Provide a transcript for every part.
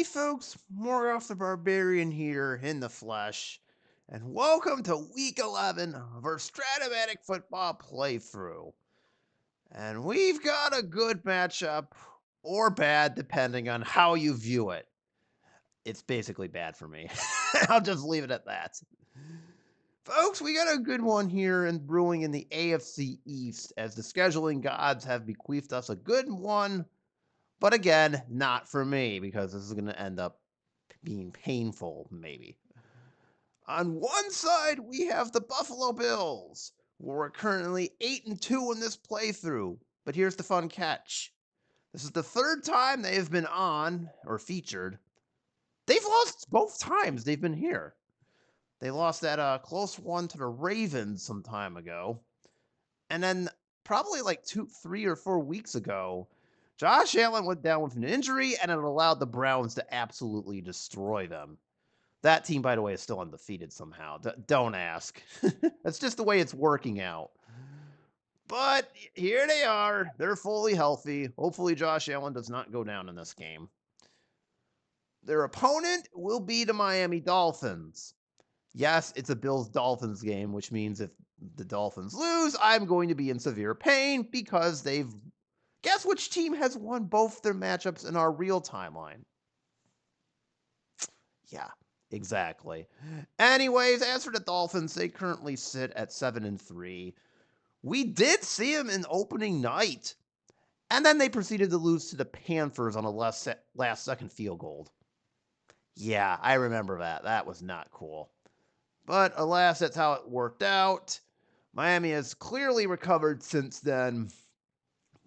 Howdy, folks. Morgoth the Barbarian here in the flesh, and welcome to Week 11 of our Strat-O-Matic football playthrough. And we've got a good matchup, or bad, depending on how you view it. It's basically bad for me. I'll just leave it at that. Folks, we got a good one here in brewing in the AFC East, as the scheduling gods have bequeathed us a good one. But again, not for me, because this is going to end up being painful, maybe. On one side, we have the Buffalo Bills, where we're currently 8-2 in this playthrough. But here's the fun catch. This is the third time they've been on, or featured. They've lost both times they've been here. They lost that close one to the Ravens some time ago. And then probably like 3 or 4 weeks ago, Josh Allen went down with an injury, and it allowed the Browns to absolutely destroy them. That team, by the way, is still undefeated somehow. Don't ask. That's just the way it's working out. But here they are. They're fully healthy. Hopefully Josh Allen does not go down in this game. Their opponent will be the Miami Dolphins. Yes, it's a Bills-Dolphins game, which means if the Dolphins lose, I'm going to be in severe pain because they've... Guess which team has won both their matchups in our real timeline? Yeah, exactly. Anyways, as for the Dolphins, they currently sit at 7-3. We did see them in opening night, and then they proceeded to lose to the Panthers on a last-second field goal. Yeah, I remember that. That was not cool. But alas, that's how it worked out. Miami has clearly recovered since then,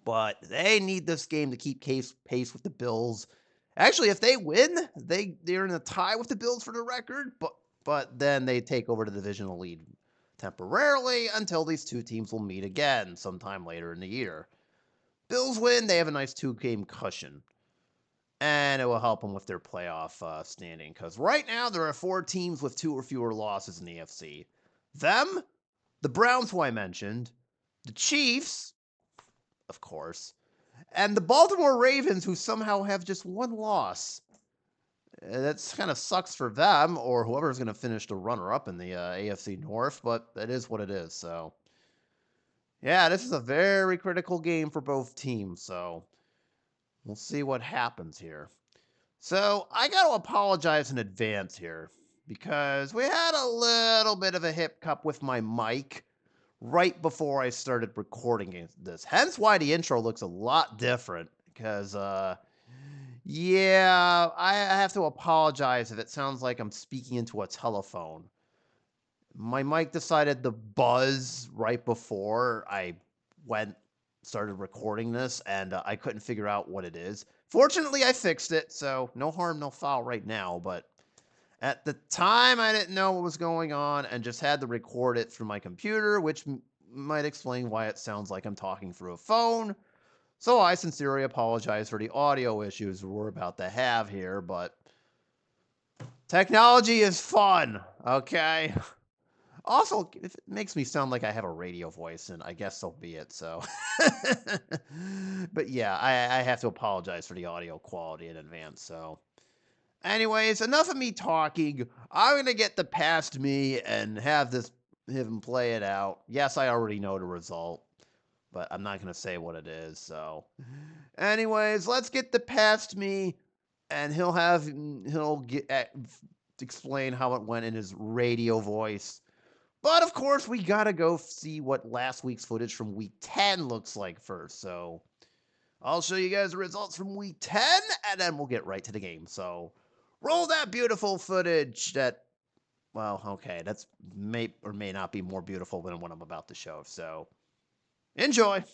but they need this game to keep pace with the Bills. Actually, if they win, they're in a tie with the Bills for the record, but then they take over the divisional lead temporarily until these two teams will meet again sometime later in the year. Bills win, they have a nice 2-game cushion, and it will help them with their playoff standing, because right now there are 4 teams with 2 or fewer losses in the AFC. Them, the Browns, who I mentioned, the Chiefs, of course, and the Baltimore Ravens, who somehow have just 1 loss. That's kind of sucks for them, or whoever's going to finish the runner-up in the AFC North, but that is what it is, so. Yeah, this is a very critical game for both teams, so we'll see what happens here. So, I got to apologize in advance here, because we had a little bit of a hiccup with my mic right before I started recording this. Hence why the intro looks a lot different, because, yeah, I have to apologize if it sounds like I'm speaking into a telephone. My mic decided to buzz right before I started recording this, and I couldn't figure out what it is. Fortunately, I fixed it, so no harm, no foul right now, but at the time, I didn't know what was going on and just had to record it through my computer, which might explain why it sounds like I'm talking through a phone. So I sincerely apologize for the audio issues we're about to have here, but technology is fun, okay? Also, if it makes me sound like I have a radio voice, and I guess so be it, so. But yeah, I have to apologize for the audio quality in advance, so. Anyways, enough of me talking. I'm going to get the past me and have him play it out. Yes, I already know the result, but I'm not going to say what it is, so. Anyways, let's get the past me, and he'll explain how it went in his radio voice. But of course, we gotta go see what last week's footage from week 10 looks like first. So I'll show you guys the results from week 10, and then we'll get right to the game. So roll that beautiful footage that, well, okay, that's may or may not be more beautiful than what I'm about to show. So enjoy.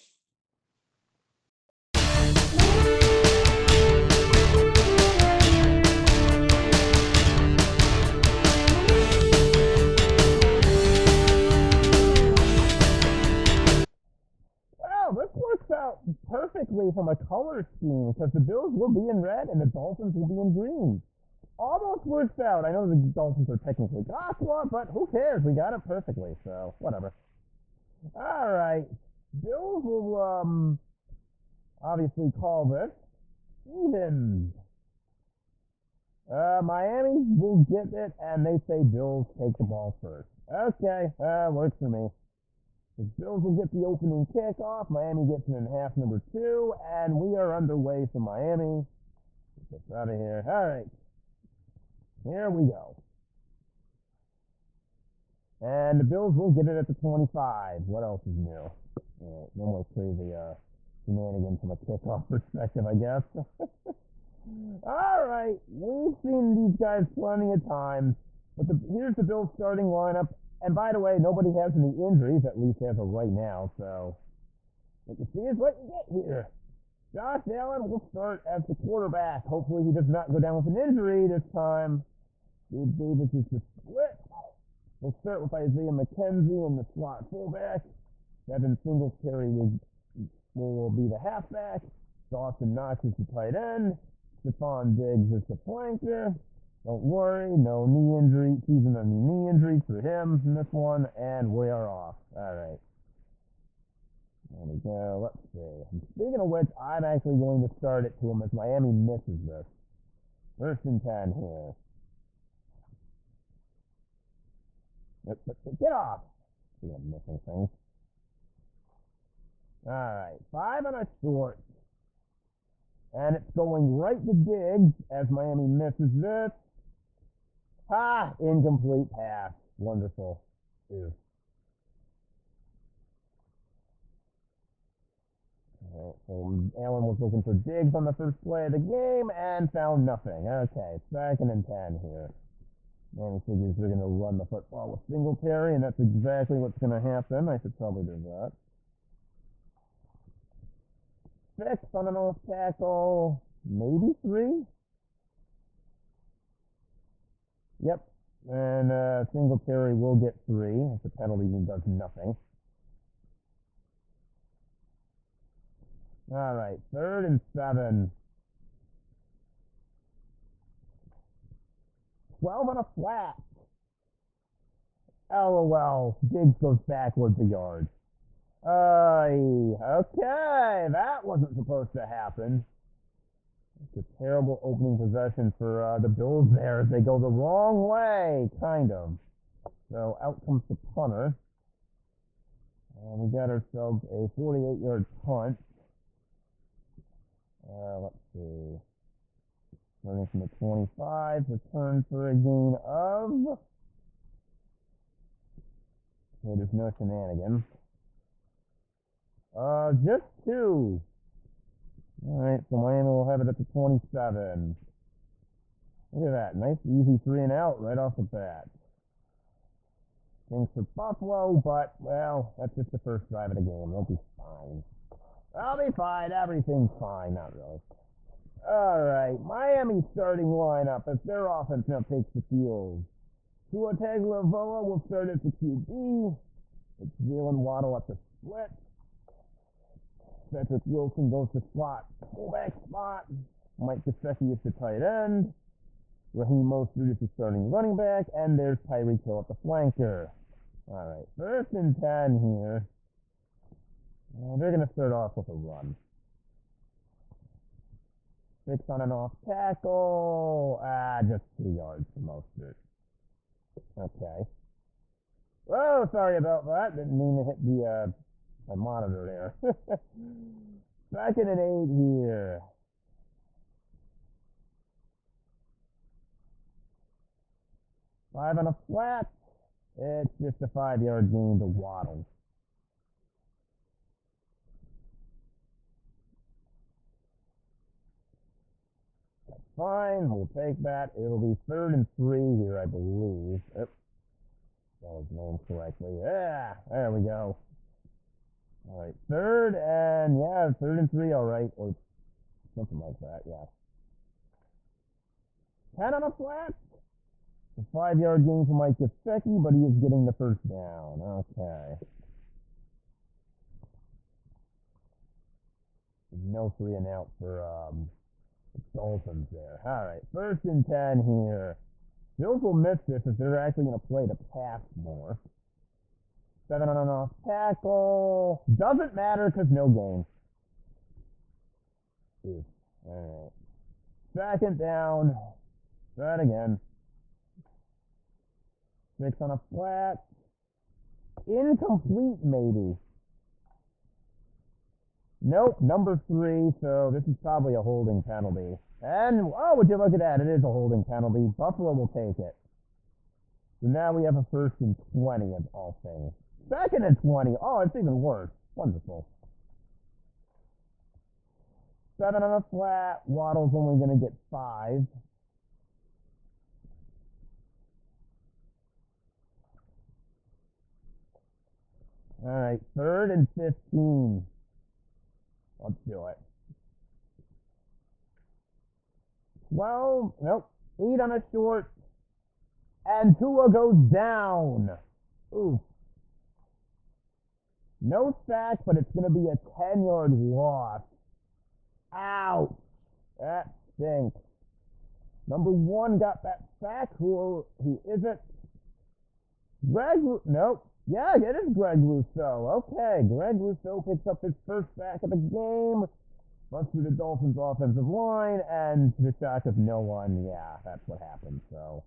Wow, this works out perfectly from a color scheme because the Bills will be in red and the Dolphins will be in green. Almost works out. I know the Dolphins are technically aqua, but who cares? We got it perfectly, so whatever. All right. Bills will obviously call this even. Miami will get it, and they say Bills take the ball first. Okay, works for me. The Bills will get the opening kickoff. Miami gets it in half number 2, and we are underway for Miami. Get this out of here. All right. Here we go. And the Bills will get it at the 25. What else is new? All right, no more crazy shenanigans from a kickoff perspective, I guess. All right, we've seen these guys plenty of times, but here's the Bills starting lineup. And by the way, nobody has any injuries, at least as of right now. So what you see is what you get here. Josh Allen will start as the quarterback. Hopefully he does not go down with an injury this time. Gabe Davis is the split. We'll start with Isaiah McKenzie in the slot fullback. Devin Singletary will be the halfback. Dawson Knox is the tight end. Stephon Diggs is the flanker. Don't worry, no knee injury, season of knee injury for him in this one, and we are off. All right. There we go. Let's see. And speaking of which, I'm actually going to start it to him as Miami misses this. 1st and 10 here. Get off! See, I'm missing things. Alright, 5 on a short. And it's going right to Diggs as Miami misses this. Incomplete pass. Wonderful. Ew. Alright, so Allen was looking for Diggs on the first play of the game and found nothing. Okay, 2nd and 10 here. Miami figures they're going to run the football with Singletary, and that's exactly what's going to happen. I should probably do that. 6 on an off tackle, maybe 3. Yep, and Singletary will get 3. If the penalty does nothing. All right, 3rd and 7. 12 on a flat. LOL. Diggs goes backwards a yard. Okay, that wasn't supposed to happen. It's a terrible opening possession for the Bills there. They go the wrong way, kind of. So out comes the punter. And we got ourselves a 48-yard punt. Let's see. Running from the 25, return for a gain of... Okay, there's no shenanigans. Just 2. Alright, so Miami will have it at the 27. Look at that, nice easy 3 and out right off the bat. Thanks for Buffalo, but, well, that's just the first drive of the game. They'll be fine. I'll be fine, everything's fine, not really. Alright, Miami starting lineup as their offense now takes the field. Tua Tagovailoa will start at the QB. It's Jalen Waddle at the split. Cedric Wilson goes to slot fullback spot. Mike Gesicki is the tight end. Raheem Mostert is the starting running back. And there's Tyreek Hill at the flanker. Alright, 1st and 10 here. They're going to start off with a run. 6 on an off tackle. Just 2 yards for Mostert. Okay. Oh, sorry about that. Didn't mean to hit the my monitor there. 2nd and 8 here. Five on a flat. It's just a 5-yard gain to Waddle. That's fine. We'll take that. It'll be 3rd and 3 here, I believe. Yep. That was named correctly. Yeah, there we go. All right, 3rd and 3, all right, or something like that, yeah. 10 on a flat. A 5-yard gain for Mike Gesicki, but he is getting the first down. Okay. No 3 and out for the Dolphins there. All right, 1st and 10 here. Bills will miss this if they're actually going to play the pass more. 7 on an off tackle. Doesn't matter because no gain. All right. 2nd down. Try it again. 6 on a flat. Incomplete, maybe. Nope, number 3, so this is probably a holding penalty. And, oh, would you look at that? It is a holding penalty. Buffalo will take it. So now we have a 1st and 20 of all things. 2nd and 20. Oh, it's even worse. Wonderful. 7 on a flat. Waddle's only going to get 5. All right, 3rd and 15. Let's do it. 12. Nope. 8 on a short. And Tua goes down. Ooh. No sack, but it's going to be a 10-yard loss. Ouch. That stinks. Number 1 got that sack. Who isn't? Nope. Yeah, it is Greg Rousseau. Okay, Greg Rousseau picks up his 1st sack of the game. Runs through the Dolphins' offensive line, and to the shock of no one, yeah, that's what happened. So,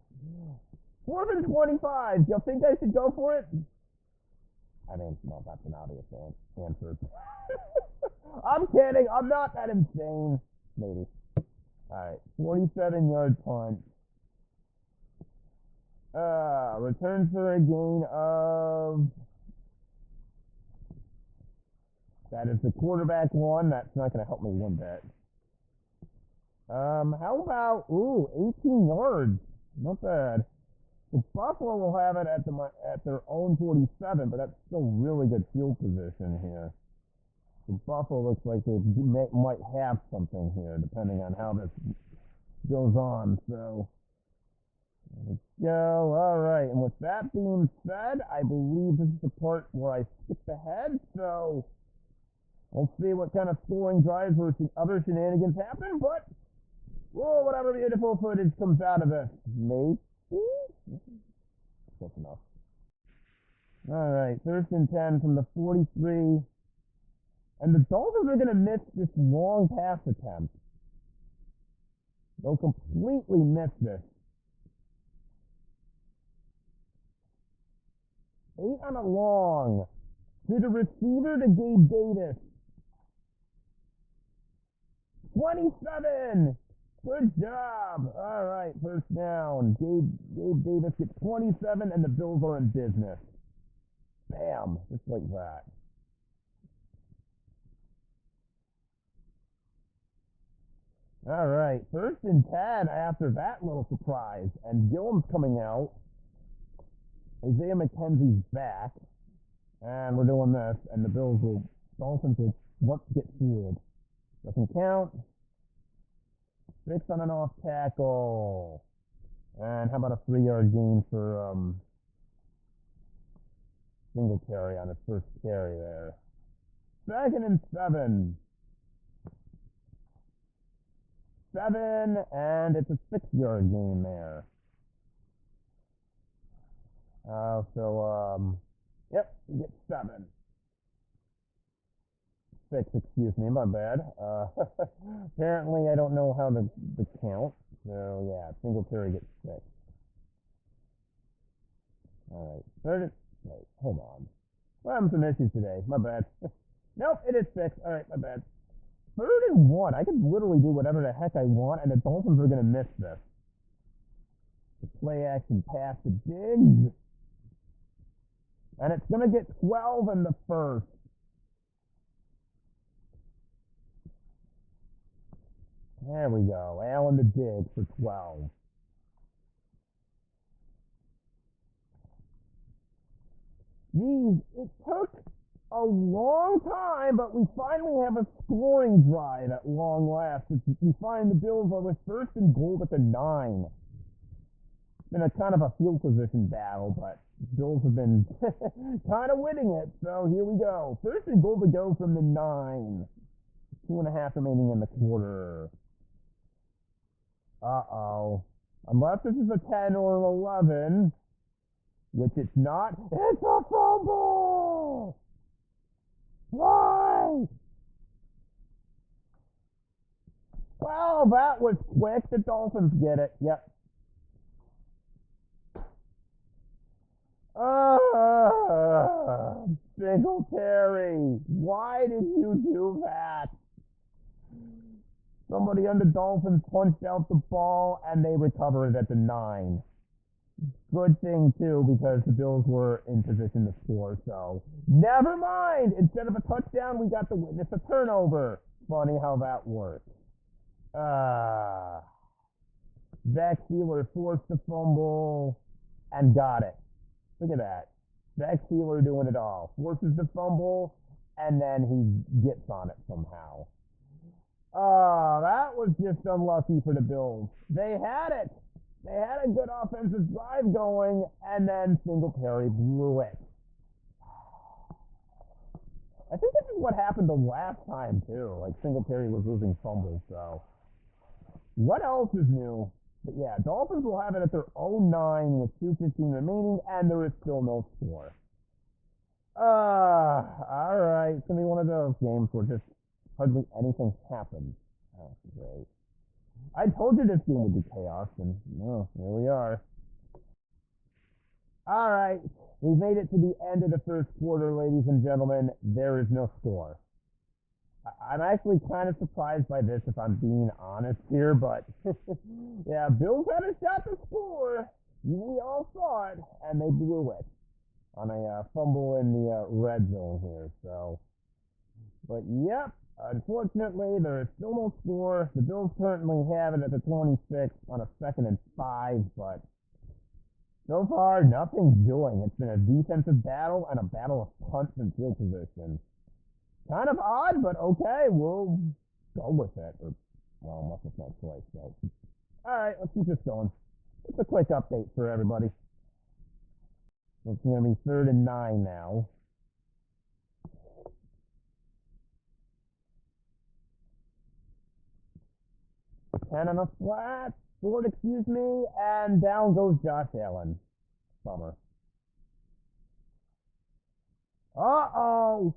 4th and 25. Do you think I should go for it? I mean, well, that's an obvious answer. I'm kidding. I'm not that insane. Maybe. All right, 47-yard punt. Return for a gain of... That is the quarterback one. That's not going to help me one bit. How about, 18 yards. Not bad. The Buffalo will have it at their own 47, but that's still really good field position here. The Buffalo looks like they might have something here, depending on how this goes on. So, there we go. All right. And with that being said, I believe this is the part where I skipped ahead. So, we'll see what kind of scoring drives or other shenanigans happen. But, whatever beautiful footage comes out of this. Maybe? Close enough. All right. 1st and 10 from the 43. And the Dolphins are going to miss this long pass attempt. They'll completely miss this. 8 on a long. To the receiver to Gabe Davis. 27! Good job! All right, 1st down. Gabe Davis gets 27, and the Bills are in business. Bam! Just like that. All right, 1st and 10 after that little surprise. And Gillum's coming out. Isaiah McKenzie's back. And we're doing this. And the Dolphins will want to get fooled. Doesn't count. 6 on an off tackle. And how about a 3-yard gain for Singletary on his 1st carry there. 2nd and 7. 7, and it's a 6-yard gain there. Yep, you get 7. 6, excuse me, my bad. Apparently I don't know how to count. So yeah, Singletary gets 6. Alright, wait, hold on. We're having some issues today, my bad. Nope, it is 6. Alright, my bad. 3rd and 1. I could literally do whatever the heck I want, and the Dolphins are going to miss this. The play action pass to Diggs. And it's going to get 12 in the 1st. There we go. Allen to Diggs for 12. Geez, it took a long time, but we finally have a scoring drive at long last. We find the Bills are with 1st and goal at the 9. It's been a kind of a field position battle, but the Bills have been kind of winning it. So here we go. 1st and goal to go from the 9. 2.5 remaining in the quarter. Uh-oh. Unless this is a 10 or an 11, which it's not, it's a fumble! Why? Well, that was quick. The Dolphins get it. Yep. Singletary, why did you do that? Somebody on the Dolphins punched out the ball and they recovered at the 9. Good thing, too, because the Bills were in position to score, so never mind. Instead of a touchdown, we got to witness a turnover. Funny how that works. Zach Sealer forced the fumble and got it. Look at that. Zach Sealer doing it all. Forces the fumble, and then he gets on it somehow. That was just unlucky for the Bills. They had it. They had a good offensive drive going, and then Singletary blew it. I think this is what happened the last time, too. Like, Singletary was losing fumbles, so. What else is new? But yeah, Dolphins will have it at their 0-9 with 2:15 remaining, and there is still no score. Alright. It's going to be one of those games where just hardly anything happens. That's great. I told you this game would be chaos, and here we are. Alright. We've made it to the end of the first quarter, ladies and gentlemen. There is no score. I'm actually kind of surprised by this, if I'm being honest here, but yeah, Bills had a shot to score. We all saw it, and they blew it on a fumble in the red zone here. So, but yep, unfortunately, there is still no score. The Bills currently have it at the 26 on a 2nd and 5, but so far, nothing's doing. It's been a defensive battle and a battle of punts and field position. Kind of odd, but okay, we'll go with it. Or, well, must have no choice, so. Alright, let's keep this going. Just a quick update for everybody. It's going to be 3rd and 9 now. Ten on a flat, short, excuse me, and down goes Josh Allen. Bummer. Uh-oh!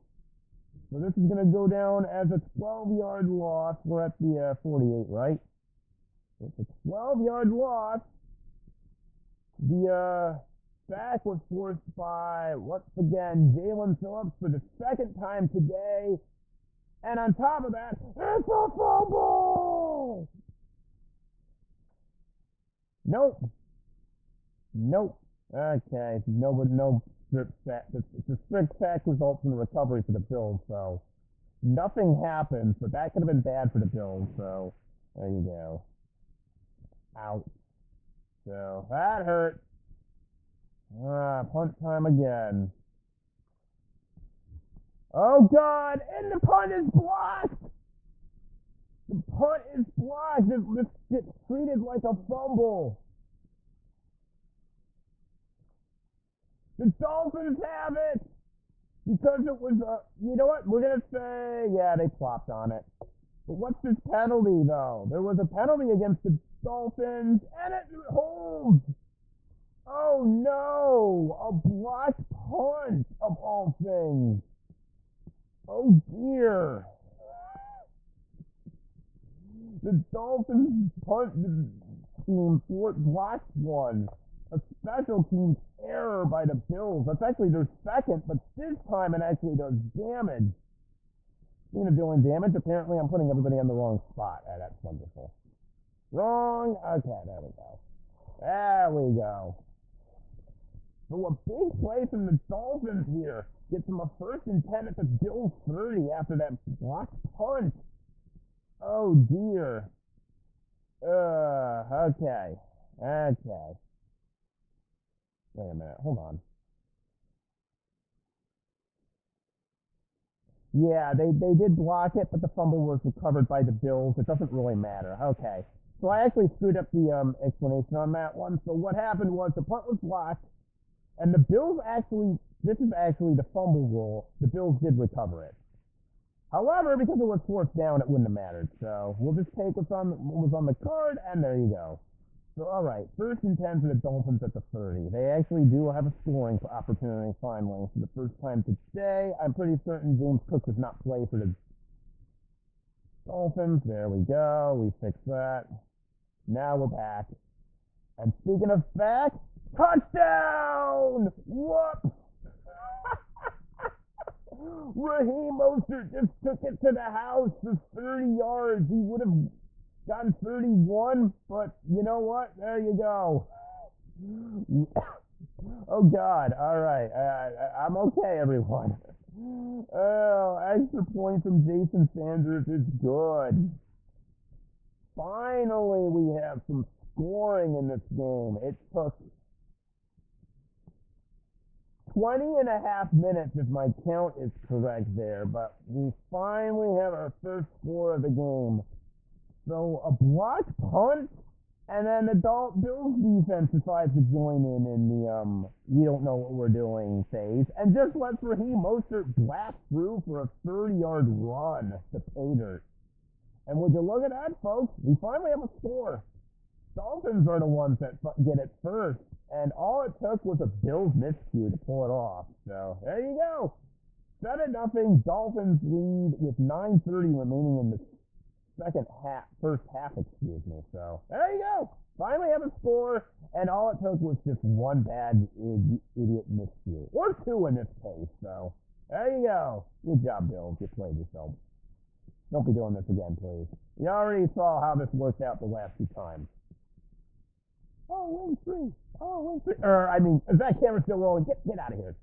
So this is going to go down as a 12-yard loss. We're at the 48, right? It's a 12-yard loss. The sack was forced by, once again, Jalen Phillips for the 2nd time today. And on top of that, it's a fumble! Nope. Okay, no strip sack. It's a strict sack result from the recovery for the Bills, so nothing happens, but that could have been bad for the Bills, so there you go. Ouch. So that hurt. Punt time again. Oh God, and the punt is blocked! The punt is blocked. This gets treated like a fumble. The Dolphins have it! Because it was, you know what? We're going to say, yeah, they plopped on it. But what's this penalty, though? There was a penalty against the Dolphins, and it holds! Oh, no! A blocked punt, of all things. Oh, dear. The Dolphins punt team blocked one. A special teams error by the Bills. That's actually their 2nd, but this time it actually does damage. Speaking of doing damage, apparently I'm putting everybody on the wrong spot. That's wonderful. Wrong. Okay, there we go. There we go. So a big play from the Dolphins here. Gets them a 1st and 10 at the Bills 30 after that blocked punt. Oh, dear. Okay. Wait a minute, hold on. Yeah, they did block it, but the fumble was recovered by the Bills. It doesn't really matter. Okay. So I actually screwed up the explanation on that one. So what happened was the punt was blocked, and the Bills actually, this is actually the fumble rule, the Bills did recover it. However, because it was 4th down, it wouldn't have mattered. So we'll just take what was on the card, and there you go. So, all right, 1st and 10 for the Dolphins at the 30. They actually do have a scoring opportunity finally for the first time today. I'm pretty certain James Cook does not play for the Dolphins. There we go. We fixed that. Now we're back. And speaking of back, Touchdown! Whoop! Raheem Mostert just took it to the house for 30 yards. He would have gotten 31, but you know what? There you go. Oh, God. All right. I'm okay, everyone. Oh, extra point from Jason Sanders is good. Finally, we have some scoring in this game. It took 20 and a half minutes, if my count is correct there, but we finally have our first score of the game. So a blocked punt, and then the Bills defense decides to join in the we don't know what we're doing phase, and just lets Raheem Mostert blast through for a 30-yard run to pay dirt. And would you look at that, folks? We finally have a score. Dolphins are the ones that get it first. And all it took was a Bills miscue to pull it off. So, there you go. 7-0 Dolphins lead with 9:30 remaining in the first half, excuse me. So, there you go. Finally have a score, and all it took was just one bad idiot miscue. Or two in this case. So, there you go. Good job, Bills. You played yourself. Don't be doing this again, please. You already saw how this worked out the last two times. Oh, win three. Oh, win three. Is that camera still rolling? Get out of here.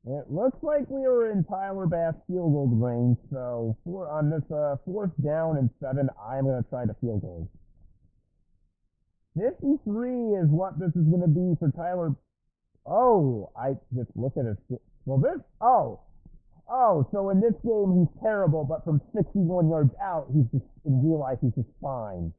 It looks like we were in Tyler Bass field goal range, so on this 4th down and 7, I'm going to try the field goal. 53 is what this is going to be for Tyler. Oh, I just look at it. Well, so in this game he's terrible, but from 61 yards out, in real life, he's just fine.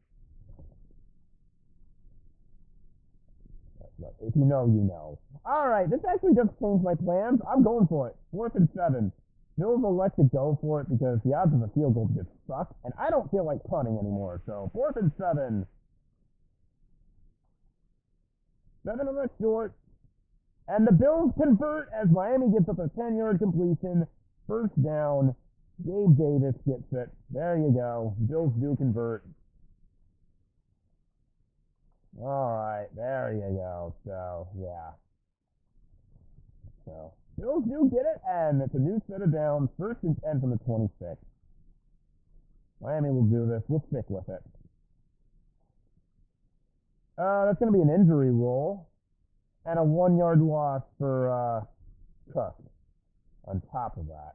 If you know, you know. All right, this actually just changed my plans. I'm going for it. 4th and 7. Bills will let you go for it because the odds of a field goal just suck, and I don't feel like punting anymore. So 4th and 7. 7 on the short. And the Bills convert as Miami gets up a 10-yard completion. 1st down. Gabe Davis gets it. There you go. Bills do convert. All right, there you go. So, yeah. So, Bills do get it, and it's a new set of downs. 1st and 10 from the 26. Miami will do this. We'll stick with it. That's going to be an injury rule, and a 1-yard loss for Cook on top of that.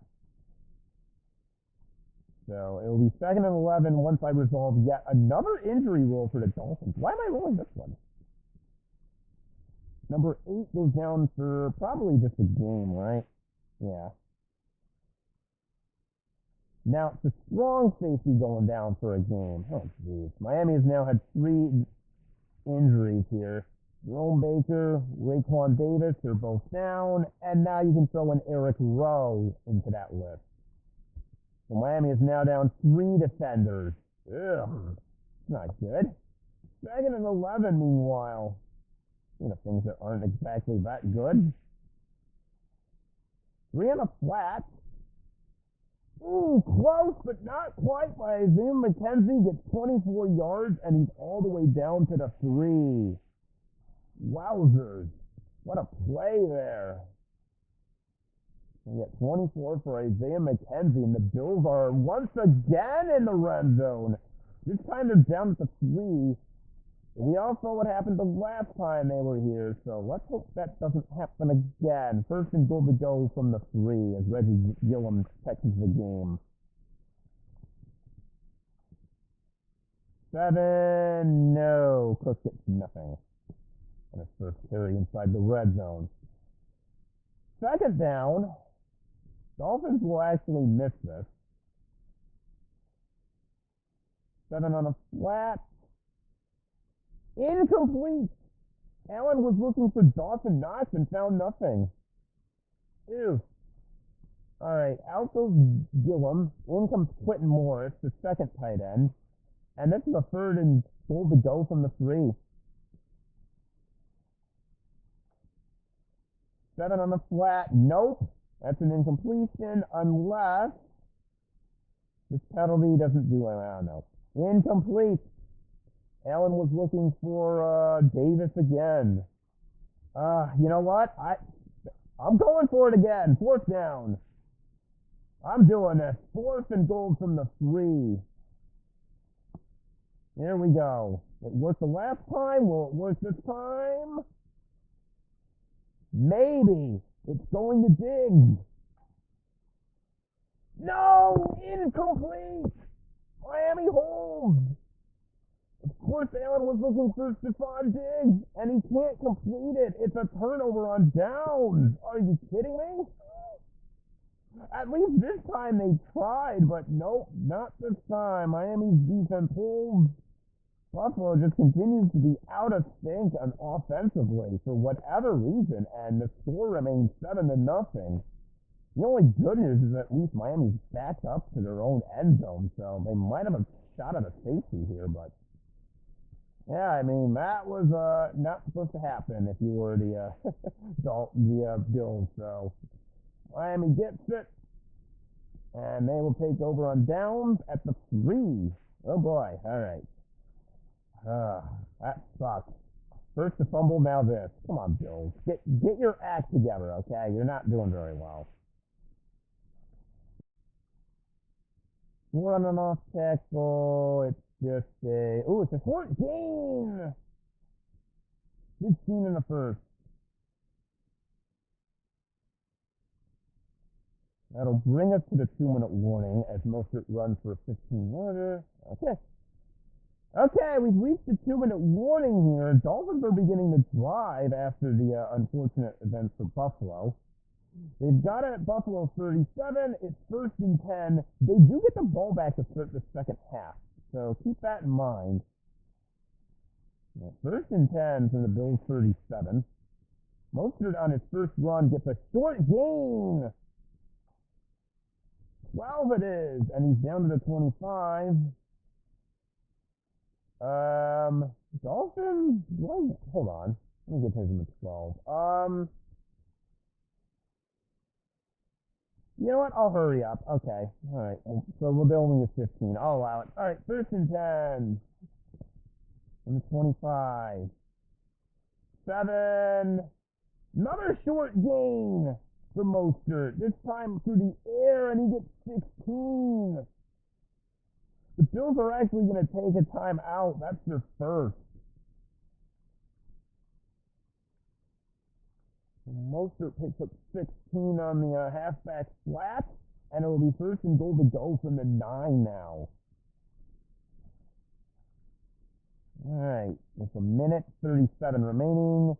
So it will be 2nd and 11 once I resolve yet another injury rule for the Dolphins. Why am I rolling this one? Number 8 goes down for probably just a game, right? Yeah. Now, it's a strong safety going down for a game. Oh, jeez. Miami has now had 3 injuries here. Jerome Baker, Raekwon Davis are both down, and now you can throw in Eric Rowe into that list. So Miami is now down 3 defenders. Ugh, not good. 2nd and 11, meanwhile. Things that aren't exactly that good. 3 on a flat. Ooh, close, but not quite by Isaiah McKenzie. Gets 24 yards, and he's all the way down to the 3. Wowzers. What a play there. We get 24 for Isaiah McKenzie, and the Bills are once again in the red zone. This time they're down at the 3. We all saw what happened the last time they were here, so let's hope that doesn't happen again. 1st and goal to go from the 3 as Reggie Gillum catches the game. 7, no. Cook gets nothing on his first carry inside the red zone. 2nd down. Dolphins will actually miss this. 7 on a flat. Incomplete. Allen was looking for Dawson Knox and found nothing. Ew. All right, out goes Gillum. In comes Quentin Morris, the 2nd tight end. And this is a 3rd and goal to go from the 3. 7 on the flat. Nope. That's an incompletion unless this penalty doesn't do it. I don't know. Incomplete. Allen was looking for Davis again. You know what? I'm going for it again. Fourth down. I'm doing this. Fourth and goal from the 3. Here we go. It worked the last time. Will it work this time? Maybe. It's going to dig. No! Incomplete! Miami holds. Of course, Allen was looking for Stephon Diggs, and he can't complete it. It's a turnover on downs. Are you kidding me? At least this time they tried, but nope, not this time. Miami's defense holds. Buffalo just continues to be out of sync on offensively for whatever reason, and the score remains 7-0. The only good news is at least Miami's backed up to their own end zone, so they might have a shot at a safety here, but yeah, I mean, that was not supposed to happen if you were the Bills. So Miami gets it, and they will take over on downs at the 3. Oh boy! All right, that sucks. First the fumble, now this. Come on, Bills, get your act together, okay? You're not doing very well. Running off tackle. It's just it's a 14! 15 in the first. That'll bring us to the 2-minute warning as Mostert runs for a 15-yarder. Okay, we've reached the 2-minute warning here. Dolphins are beginning to drive after the unfortunate events for Buffalo. They've got it at Buffalo 37. It's 1st and 10. They do get the ball back to start the second half. So keep that in mind. 1st and 10 from the Bills 37. Mostert on his first run gets a short gain. 12 it is, and he's down to the 25. Dolphins, hold on. Let me get him to 12. You know what? I'll hurry up. Okay. All right. So we're building a 15. I'll allow it. All right. 1st and 10. From the 25. 7. Another short gain for Mostert. This time through the air, and he gets 16. The Bills are actually going to take a timeout. That's their first. Mostert picks up 16 on the halfback flat, and it will be 1st and goal to go from the 9 now. All right, with a minute 37 remaining.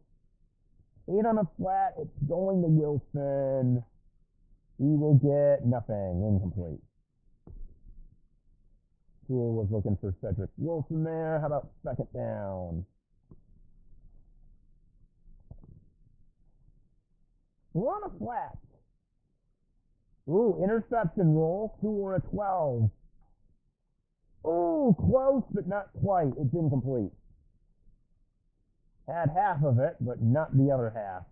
8 on the flat. It's going to Wilson. He will get nothing. Incomplete. Poole was looking for Cedric Wilson there. How about 2nd down? We're on a flat. Ooh, interception roll. 2 or a 12. Ooh, close, but not quite. It's incomplete. Had half of it, but not the other half.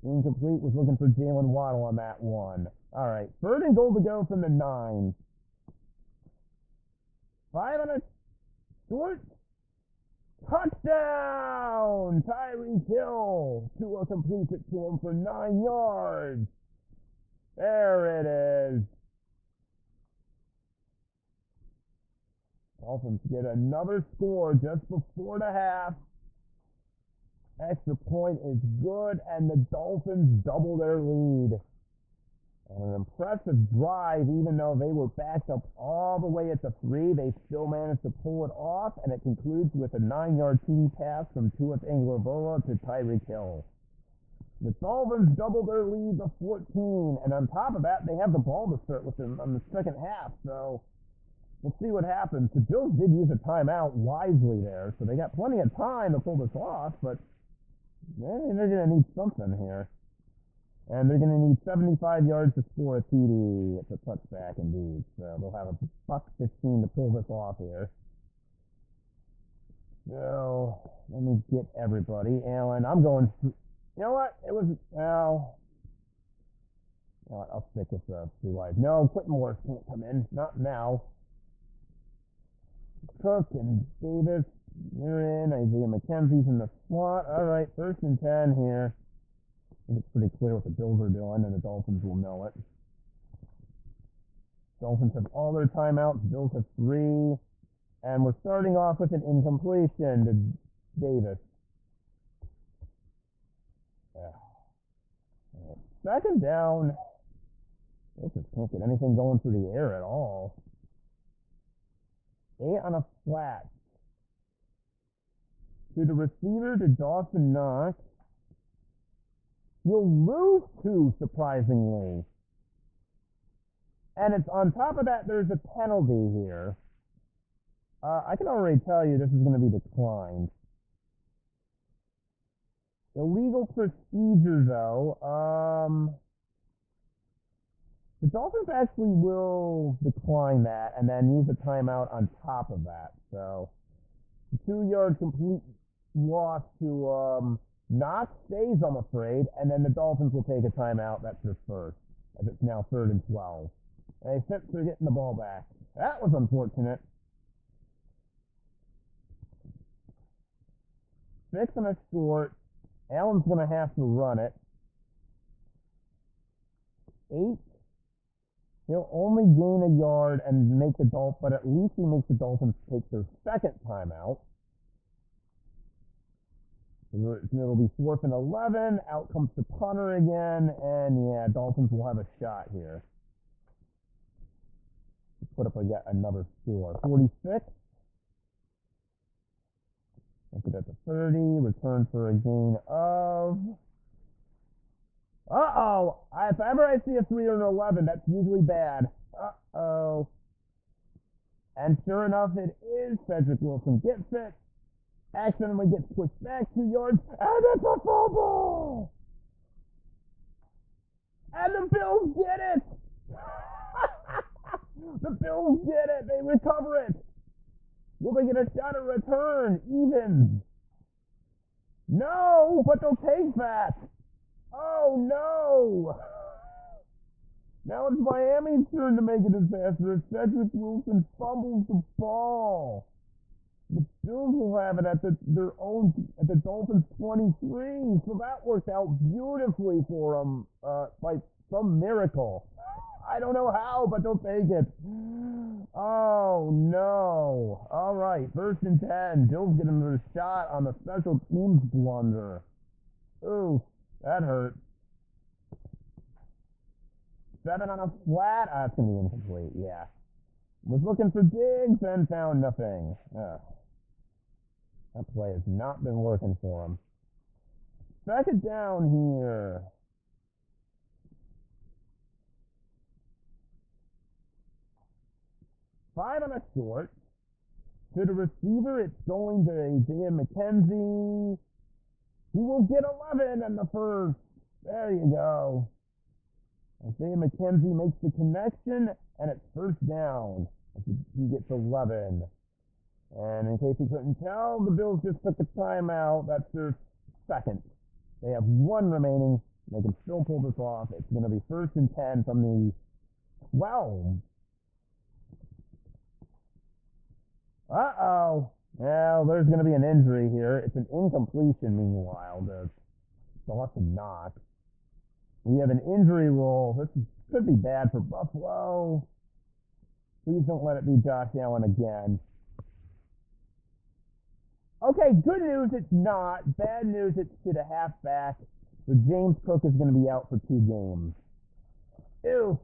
Incomplete. Was looking for Jalen Waddle on that one. All right, 3rd and goal to go from the 9. 5 on a short. Touchdown! Tyreek Hill. Tua completes it to him for 9 yards. There it is. Dolphins get another score just before the half. Extra point is good, and the Dolphins double their lead. An impressive drive, even though they were backed up all the way at the 3, they still managed to pull it off, and it concludes with a 9-yard TD pass from Tua Tagovailoa to Tyreek Hill. The Dolphins double their lead to 14, and on top of that, they have the ball to start with them on the second half, so we'll see what happens. The Bills did use a timeout wisely there, so they got plenty of time to pull this off, but they're going to need something here. And they're going to need 75 yards to score a TD. It's a touchback indeed. So they'll have a $1.15 to pull this off here. So let me get everybody. Allen, I'm going. You know what? It was. Well, you know what? I'll stick with the 3 wide. No, Quentin Morris can't come in. Not now. Cook and Davis. You're in. Isaiah McKenzie's in the slot. All right, 1st and 10 here. I think it's pretty clear what the Bills are doing, and the Dolphins will know it. Dolphins have all their timeouts. Bills have 3. And we're starting off with an incompletion to Davis. Yeah. Right. 2nd down. They just can't get anything going through the air at all. 8 on a flat. To the receiver, to Dawson Knox. You'll lose 2, surprisingly. And it's on top of that, there's a penalty here. I can already tell you this is going to be declined. Illegal procedure, though. The Dolphins actually will decline that and then use a timeout on top of that. So, 2-yard complete loss to Knox stays, I'm afraid, and then the Dolphins will take a timeout. That's their first, as it's now 3rd and 12. And they're getting the ball back. That was unfortunate. 6 on a short. Allen's going to have to run it. 8. He'll only gain a yard and make the Dolphins, but at least he makes the Dolphins take their 2nd timeout. It'll be 4th and 11. Out comes the punter again, and yeah, Dolphins will have a shot here. Put up yet another score. 46. Look at the 30. Return for a gain of. If ever I see a 3 or an 11, that's usually bad. And sure enough, it is. Cedric Wilson gets it. Accidentally gets pushed back 2 yards. And it's a fumble! And the Bills get it! The Bills get it! They recover it! Will they get a shot at return? Even. No, but they'll take that. Oh, no. Now it's Miami's turn to make a disaster. Cedric Wilson fumbles the ball. The Bills will have it at the Dolphins 23. So that worked out beautifully for them, like some miracle. I don't know how, but they'll take it. Oh, no. All right, 1st and 10. Bills get another shot on the special teams blunder. Ooh, that hurt. 7 on a flat. That's going to be incomplete, yeah. Was looking for Diggs and found nothing. That play has not been working for him. 2nd down here. 5 on a short. To the receiver, it's going to Isaiah McKenzie. He will get 11 on the first. There you go. Isaiah McKenzie makes the connection, and it's 1st down. He gets 11. And in case you couldn't tell, the Bills just took a timeout. That's their 2nd. They have 1 remaining. They can still pull this off. It's going to be 1st and 10 from the 12. Well, there's going to be an injury here. It's an incompletion, meanwhile, to Dawson Knox. We have an injury rule. This could be bad for Buffalo. Please don't let it be Josh Allen again. Okay, good news, it's not. Bad news, it's to the halfback. So James Cook is going to be out for 2 games. Ew.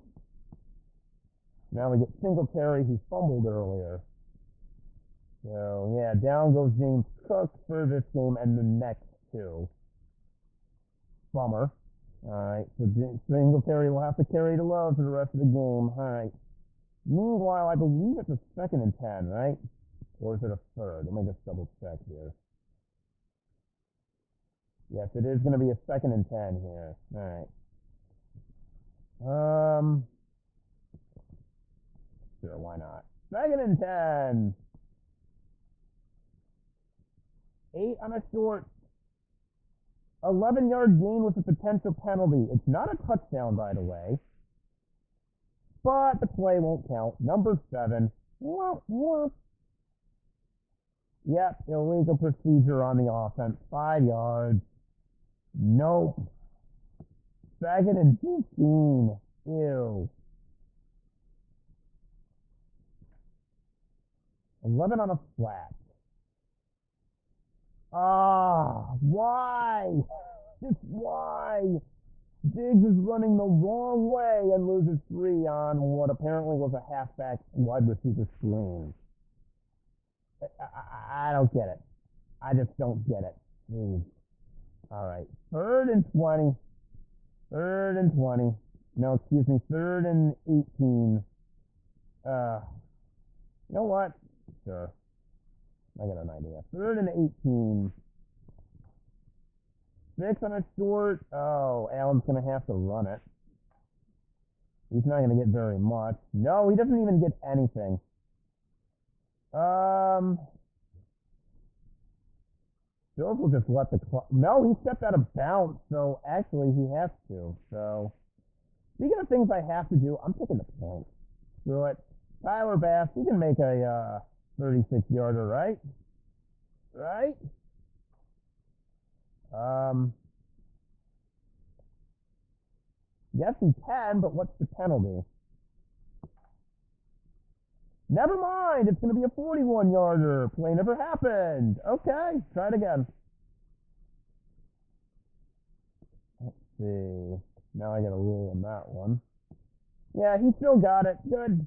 Now we get Singletary, who fumbled earlier. So, yeah, down goes James Cook for this game and the next 2. Bummer. Alright, so Singletary will have to carry the load for the rest of the game. Alright. Meanwhile, I believe it's a 2nd and 10, right? Or is it a 3rd? Let me just double check here. Yes, it is going to be a 2nd and 10 here. Alright. Sure, why not? 2nd and 10. 8 on a short. 11-yard gain with a potential penalty. It's not a touchdown, by the way. But the play won't count. Number 7. Yep, illegal procedure on the offense. 5 yards. Nope. 2nd and 15. Ew. 11 on a flat. Why? Just why? Diggs is running the wrong way and loses 3 on what apparently was a halfback wide receiver screen. I don't get it. I just don't get it. All right. 3rd and 20. 3rd and 20. No, excuse me. 3rd and 18. You know what? Sure. I got an idea. 3rd and 18. 6 on a short. Oh, Allen's going to have to run it. He's not going to get very much. No, he doesn't even get anything. Bills will just let the clock. No, he stepped out of bounds, so actually he has to. So, speaking of things I have to do, I'm taking the point. Screw it. Tyler Bass, he can make a 36-yarder, right? Right? Yes, he can, but what's the penalty? Never mind, it's going to be a 41-yarder. Play never happened. Okay, try it again. Let's see. Now I got a rule on that one. Yeah, he still got it. Good.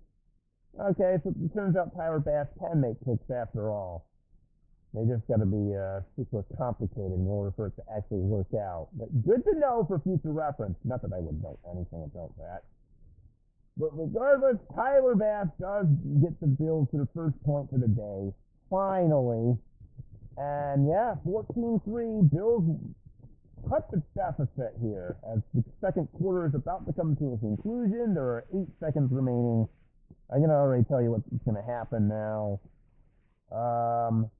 Okay, so it turns out Tyler Bass can make kicks after all. They just got to be super complicated in order for it to actually work out. But good to know for future reference. Not that I would know anything about that. But regardless, Tyler Bass does get the Bills to the first point for the day. Finally. And yeah, 14-3. Bills cut the deficit here as the second quarter is about to come to a conclusion. There are 8 seconds remaining. I can already tell you what's going to happen now.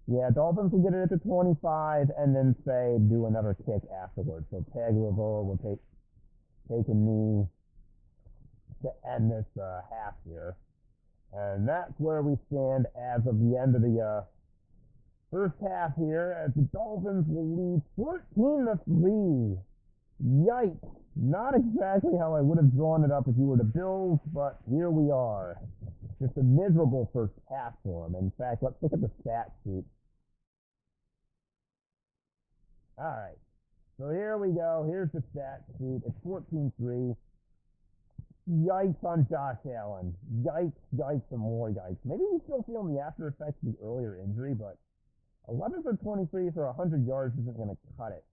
Yeah, Dolphins will get it at the 25 and then say do another kick afterwards. So Tagovailoa will take a knee to end this half here. And that's where we stand as of the end of the first half here, as the Dolphins will lead 14-3. Yikes. Not exactly how I would have drawn it up if you were the Bills, but here we are. Just a miserable first half for them. In fact, let's look at the stat sheet. All right. So here we go. Here's the stat sheet. It's 14-3. Yikes on Josh Allen. Yikes, yikes, and more yikes. Maybe he's still feeling the after effects of the earlier injury, but 11 for 23 for 100 yards isn't going to cut it.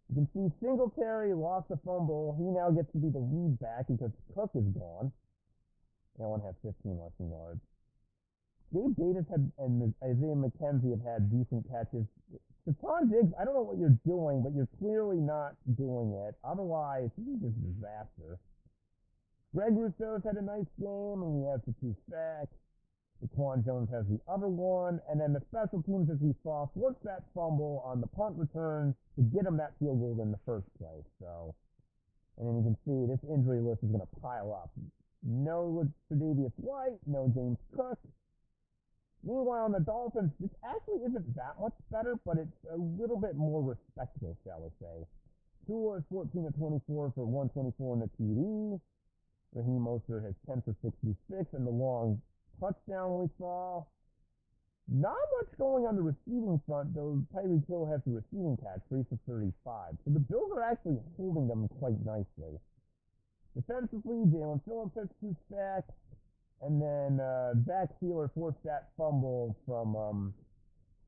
You can see Singletary lost a fumble. He now gets to be the lead back because Cook is gone. Allen has 15 rushing yards. Gabe Davis and Isaiah McKenzie have had decent catches. Stephon Diggs, I don't know what you're doing, but you're clearly not doing it. Otherwise, this is just a disaster. Greg Rousseau's had a nice game, and he has the 2 sacks. Daquan Jones has the other one. And then the special teams, as we saw, forced that fumble on the punt return to get him that field goal in the first place. So, and then you can see this injury list is going to pile up. No Tre'Davious White, no James Cook. Meanwhile, on the Dolphins, this actually isn't that much better, but it's a little bit more respectable, shall we say. Tua is 14-24 for 124 in the TD. Raheem Mostert has 10 for 66, and the long touchdown we saw. Not much going on the receiving front, though Tyreek Hill has the receiving catch, 3 for 35. So the Bills are actually holding them quite nicely. Defensively, Jalen Phillips has 2 sacks, and then Zach Sealer forced that fumble from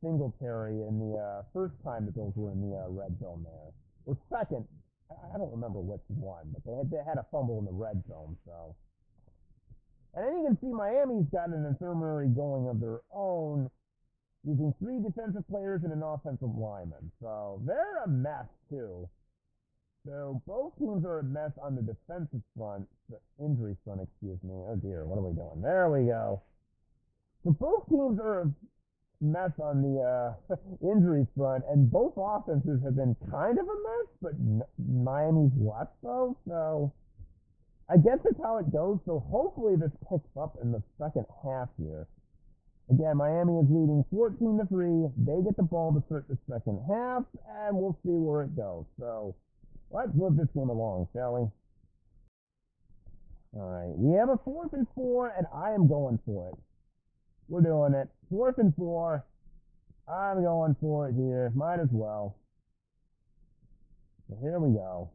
Singletary in the first time the Bills were in the red zone there. Or second, I don't remember which one, but they had a fumble in the red zone, so. And then you can see Miami's got an infirmary going of their own, using 3 defensive players and an offensive lineman. So they're a mess, too. So both teams are a mess on the defensive front, the injury front, excuse me. Oh dear, what are we doing? There we go. So both teams are a mess on the injury front, and both offenses have been kind of a mess, but Miami's less so. So I guess that's how it goes. So hopefully this picks up in the second half here. Again, Miami is leading 14-3. They get the ball to start the second half, and we'll see where it goes. So let's move this game along, shall we? All right, we have a 4th and 4, and I am going for it. We're doing it. 4th and 4. I'm going for it here. Might as well. So here we go.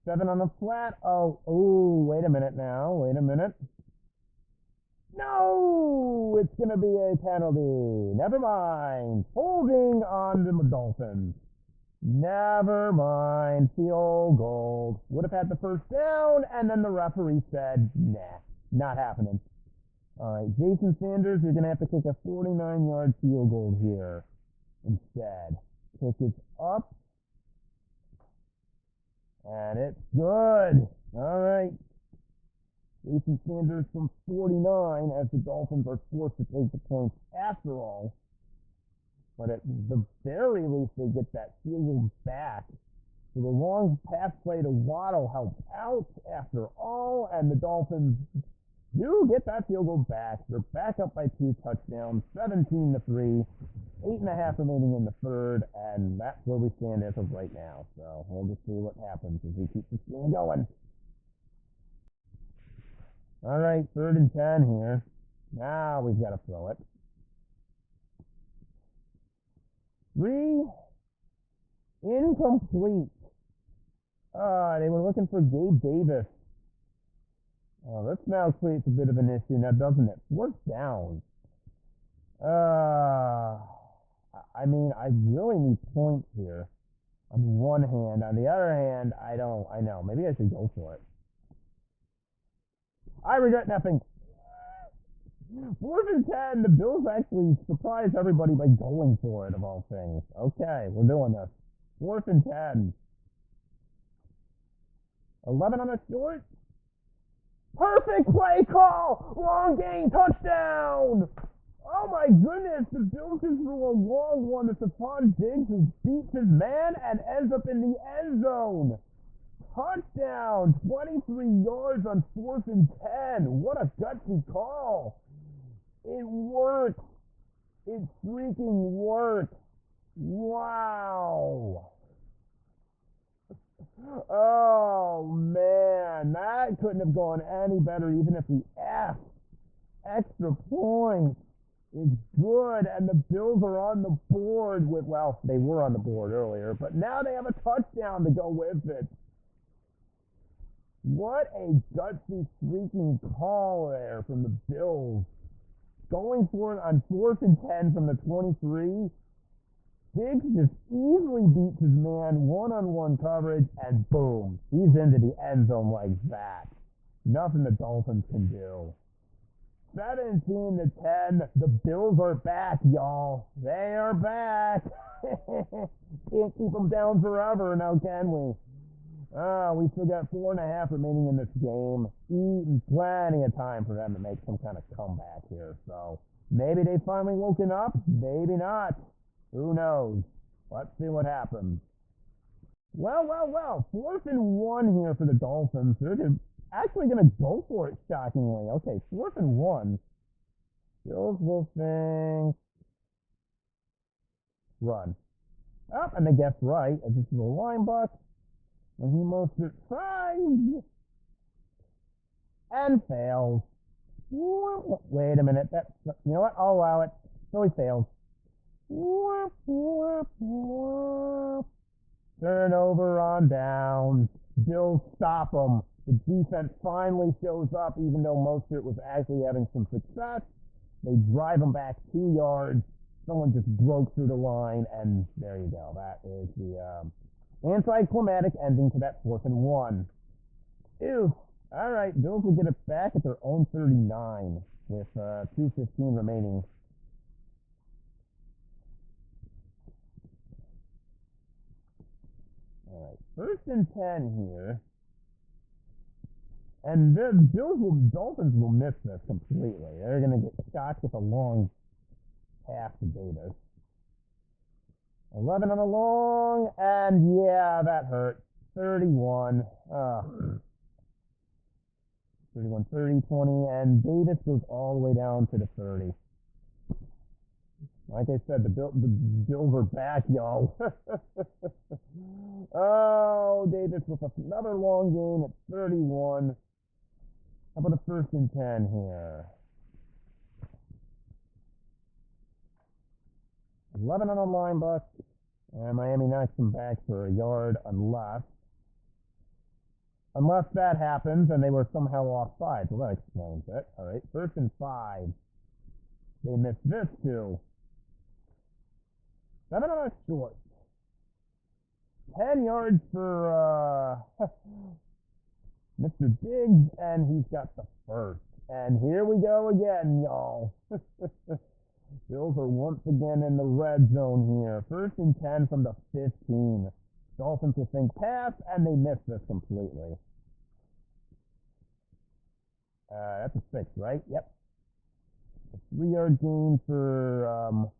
7 on the flat. Oh, wait a minute now. Wait a minute. No! It's going to be a penalty. Never mind. Holding on the Dolphins. Never mind. Field goal. Would have had the first down, and then the referee said, nah, not happening. All right, Jason Sanders, you're going to have to kick a 49-yard field goal here instead. Kick it up. And it's good. All right. Jason Sanders from 49 as the Dolphins are forced to take the points after all. But at the very least, they get that field goal back. So the long pass play to Waddle helped out after all, and the Dolphins do get that field goal back. They're back up by 2 touchdowns, 17-3, 8.5 remaining in the third, and that's where we stand as of right now. So we'll just see what happens as we keep this game going. All right, 3rd and 10 here. Now we've got to throw it. 3, incomplete. They were looking for Gabe Davis. This now creates a bit of an issue now, doesn't it? 4th down. I mean, I really need points here. On one hand. On the other hand, I know. Maybe I should go for it. I regret nothing. 4th and 10. The Bills actually surprised everybody by going for it, of all things. Okay, we're doing this. 4th and 10. 11 on a short. Perfect play call! Long gain, touchdown! Oh my goodness, the Bills just threw a long one to Stephon Diggs, who beats his man and ends up in the end zone. Touchdown! 23 yards on 4th and 10. What a gutsy call. It worked. It freaking worked. Wow. Oh, man. That couldn't have gone any better even if we asked. Extra points is good, and the Bills are on the board with, well, they were on the board earlier, but now they have a touchdown to go with it. What a gutsy freaking call there from the Bills. Going for it on 4th and 10 from the 23. Diggs just easily beats his man, one-on-one coverage, and boom, he's into the end zone like that. Nothing the Dolphins can do. 17-10, the Bills are back, y'all. They are back. Can't keep them down forever now, can we? We still got 4.5 remaining in this game. Plenty of time for them to make some kind of comeback here. So maybe they've finally woken up. Maybe not. Who knows? Let's see what happens. Well. 4th and 1 here for the Dolphins. They're actually going to go for it, shockingly. Okay, 4th and 1. Bills will think. Run. Oh, and they guessed right, as this is a line buck. And he most tries and fails. Wait a minute. You know what? I'll allow it. So he fails. Turnover on downs. Bills stop them. The defense finally shows up, even though most of it was actually having some success. They drive them back 2 yards. Someone just broke through the line, and there you go. That is the anticlimactic ending to that 4th and 1. Ew. All right, Bills will get it back at their own 39 with 2:15 remaining. All right, 1st and 10 here. And the Dolphins will miss this completely. They're going to get shocked with a long pass to Davis. 11 on a long, and yeah, that hurt. 31. 31, 30, 20, and Davis goes all the way down to the 30. Like I said, the Bills are back, y'all. Oh, Davis with another long game at 31. How about a 1st and 10 here? 11 on a line bus. And Miami knocks them back for a yard unless that happens and they were somehow offside. Well, that explains it. All right, 1st and 5. They missed this too. 7 on a short. 10 yards for Mr. Diggs, and he's got the 1st. And here we go again, y'all. Bills are once again in the red zone here. 1st and 10 from the 15. Dolphins will think pass, and they miss this completely. That's a 6, right? Yep. A 3-yard gain for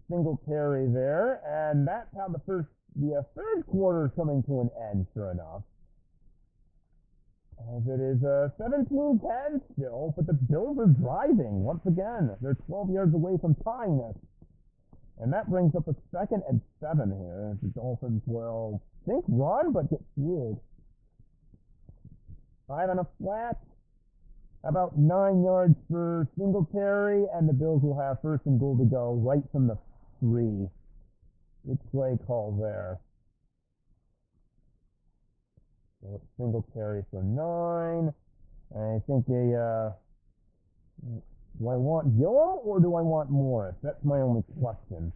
Singletary there, and that's how the 3rd quarter is coming to an end, sure enough. As it is 17-10 still, but the Bills are driving once again. They're 12 yards away from tying this. And that brings up a 2nd and 7 here. The Dolphins will think run, but get fueled. 5 on a flat. About 9 yards for Singletary, and the Bills will have 1st and goal to go right from the 3. Good play call there. So Singletary for 9. I think do I want Gillum or do I want Morris? That's my only question.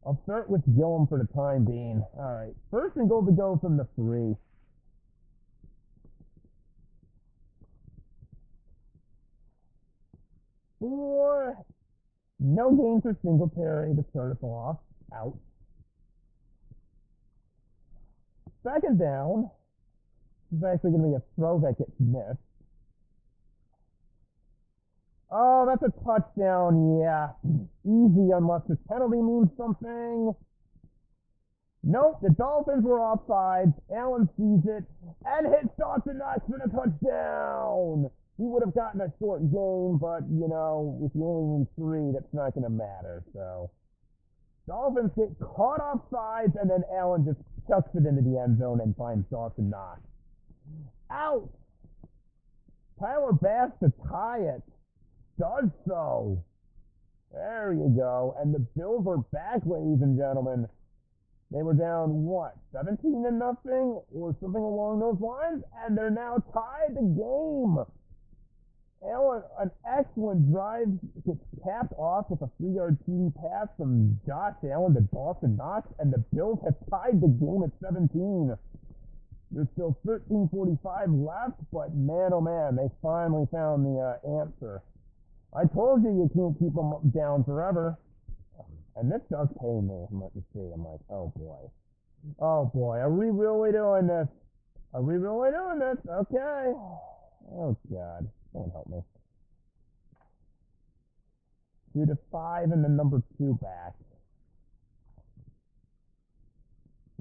I'll start with Gillum for the time being. All right, 1st and goal to go from the 3. No gain for Singletary to start us off. Out. 2nd down. This is actually going to be a throw that gets missed. Oh, that's a touchdown, yeah. Easy unless this penalty means something. Nope, the Dolphins were offside. Allen sees it and hits Dawson Knox for the touchdown. He would have gotten a short game, but, you know, if you only need 3, that's not going to matter. So, Dolphins get caught offside, and then Allen just chucks it into the end zone and finds Dawson Knox. Out! Tyler Bass to tie it. Does so. There you go. And the Bills are back, ladies and gentlemen. They were down, what, 17-0 or something along those lines? And they're now tied the game. Allen, an excellent drive, gets capped off with a 3-yard TD pass from Josh Allen to Dawson Knox, and the Bills have tied the game at 17. There's still 13:45 left, but man, oh man, they finally found the answer. I told you can't keep them down forever. And this does pain me. I'm like, I'm like, oh boy. Oh boy, are we really doing this? Are we really doing this? Okay. Oh God, don't help me. 2 to 5 and then number 2 back.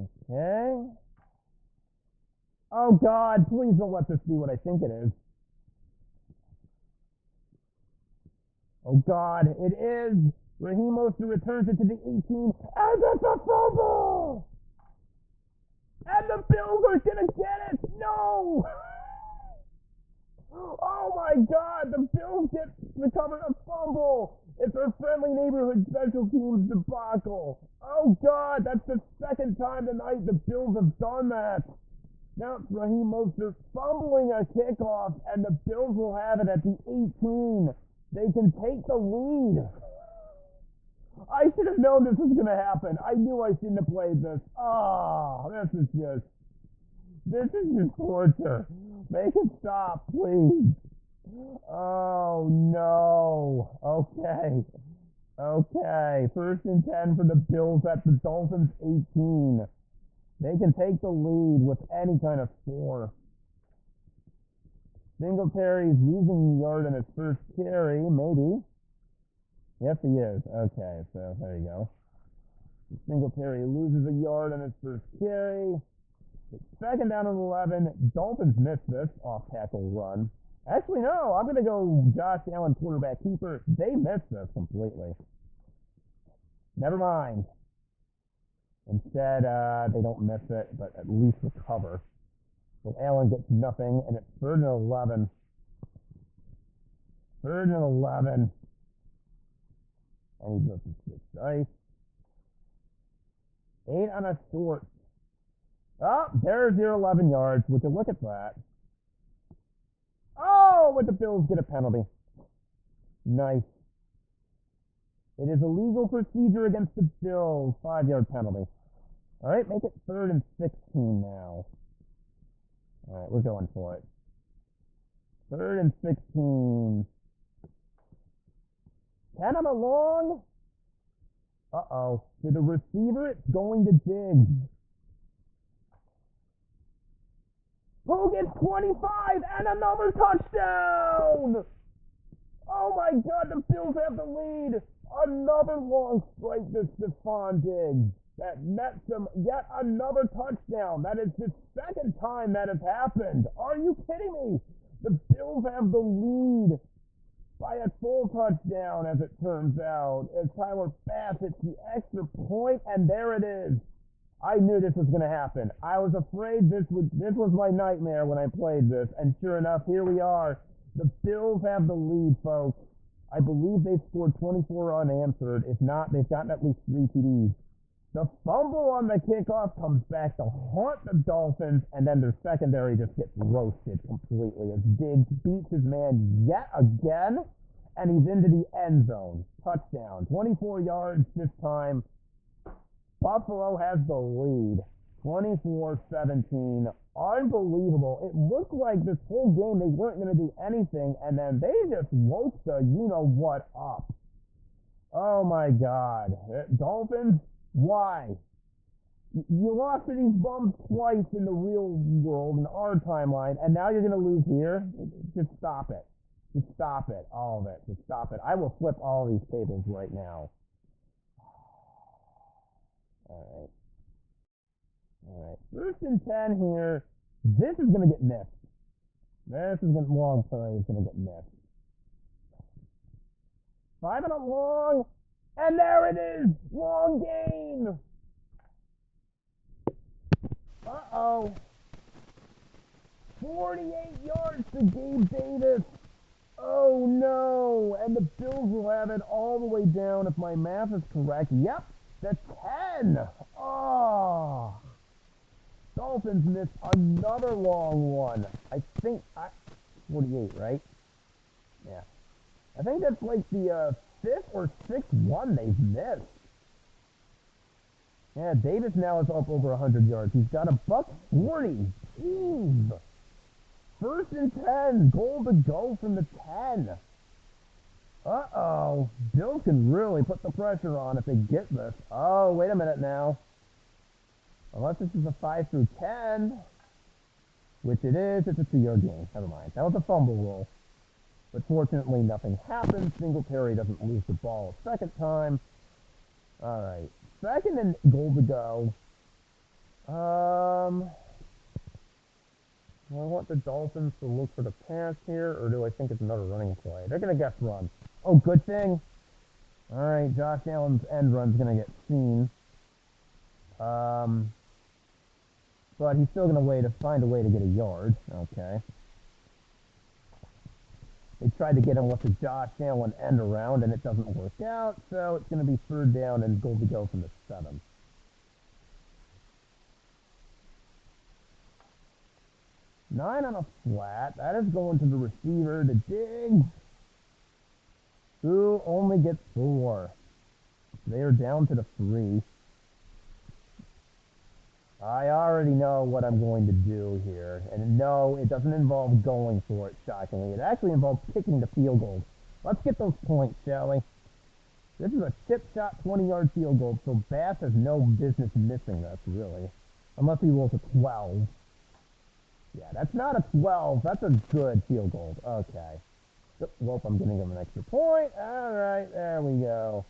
Okay. Oh God, please don't let this be what I think it is. Oh God, it is. Raheem Mostert returns it to the 18, and it's a fumble! And the Bills are gonna get it! No! Oh my God, the Bills recovered a fumble! It's our friendly neighborhood special teams debacle. Oh God, that's the 2nd time tonight the Bills have done that. Now it's Raheem Mostert fumbling a kickoff, and the Bills will have it at the 18. They can take the lead. I should have known this was going to happen. I knew I shouldn't have played this. Oh, this is just torture. Make it stop, please. Oh, no. Okay. 1st and 10 for the Bills at the Dolphins 18. They can take the lead with any kind of score. Singletary's losing the yard on his first carry, maybe. Yes, he is. Okay, so there you go. Singletary loses a yard on his first carry. Second down and 11. Dolphins missed this off-tackle run. Actually, no. I'm going to go Josh Allen, quarterback keeper. They missed this completely. Never mind. Instead, they don't miss it, but at least recover. So Allen gets nothing, and it's 3rd and 11. 3rd and 11. And he goes to 6 dice. 8 on a short. Oh, there's your 11 yards. Would you look at that? Oh, but the Bills get a penalty. Nice. It is a legal procedure against the Bills. 5-yard penalty. All right, make it 3rd and 16 now. All right, we're going for it. 3rd and 16. 10 on a long. Uh-oh. To the receiver, it's going to dig. Who gets 25 and another touchdown? Oh my God, the Bills have the lead. Another long strike to Stephon Diggs. That nets them yet another touchdown. That is the second time that has happened. Are you kidding me? The Bills have the lead by a full touchdown, as it turns out, as Tyler Bass hits the extra point, and there it is. I knew this was going to happen. I was afraid this was my nightmare when I played this, and sure enough, here we are. The Bills have the lead, folks. I believe they've scored 24 unanswered. If not, they've gotten at least 3 TDs. The fumble on the kickoff comes back to haunt the Dolphins, and then their secondary just gets roasted completely as Diggs beats his man yet again, and he's into the end zone. Touchdown. 24 yards this time. Buffalo has the lead. 24-17. Unbelievable. It looked like this whole game they weren't going to do anything, and then they just woke the you-know-what up. Oh, my God. Dolphins? Why? You lost to these bums twice in the real world, in our timeline, and now you're going to lose here? Just stop it. Just stop it. All of it. Just stop it. I will flip all these tables right now. All right. 1st and 10 here. This is going to get missed. This is going to, long play is going to get missed. 5 and a long. And there it is! Long gain! Uh-oh. 48 yards to Gabe Davis. Oh, no. And the Bills will have it all the way down, if my math is correct. Yep, the 10. Oh. Dolphins missed another long one. I think, 48, right? Yeah. I think that's like the 5th or 6th one they've missed. Yeah, Davis now is up over 100 yards. He's got $140. Jeez. 1st and 10. Goal to go from the 10. Uh-oh. Bills can really put the pressure on if they get this. Oh, wait a minute now. Unless this is a 5 through 10, which it is, it's a 2-yard gain. Never mind. That was a fumble roll. But fortunately, nothing happens. Singletary doesn't lose the ball a second time. All right. 2nd and goal to go. Do I want the Dolphins to look for the pass here, or do I think it's another running play? They're going to guess run. Oh, good thing. All right, Josh Allen's end run's going to get seen. But he's still going to find a way to get a yard. Okay. They tried to get him with the Josh Allen end around, and it doesn't work out, so it's going to be 3rd down and goal to go from the 7. Nine on a flat. That is going to the receiver, to Diggs, who only gets 4. They are down to the 3. I already know what I'm going to do here. And no, it doesn't involve going for it, shockingly. It actually involves kicking the field goal. Let's get those points, shall we? This is a chip shot 20-yard field goal, so Bass has no business missing this, really. Unless he rolls a 12. Yeah, that's not a 12. That's a good field goal. Okay. Well, I'm giving him an extra point. All right, there we go.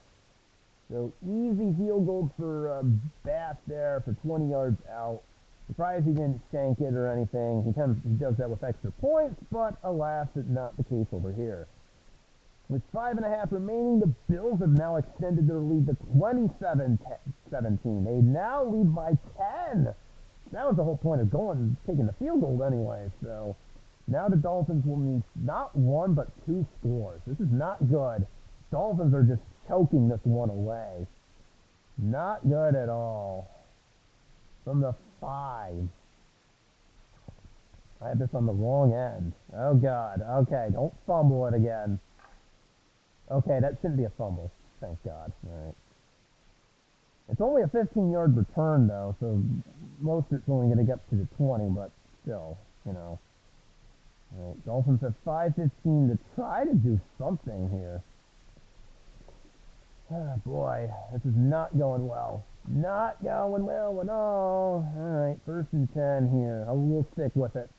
So easy field goal for Bass there for 20 yards out. Surprised he didn't shank it or anything. He does that with extra points, but alas, it's not the case over here. With 5.5 remaining, the Bills have now extended their lead to 27-17. They now lead by 10. That was the whole point of taking the field goal anyway. So now the Dolphins will need not one, but 2 scores. This is not good. Dolphins are just choking this one away. Not good at all. From the 5. I had this on the wrong end. Oh, God. Okay, don't fumble it again. Okay, that shouldn't be a fumble. Thank God. All right. It's only a 15-yard return, though, so most of it's only going to get to the 20, but still, you know. All right, Dolphins have 5:15 to try to do something here. Oh, boy, this is not going well. Not going well at all. All right, 1st and 10 here. We'll stick with it.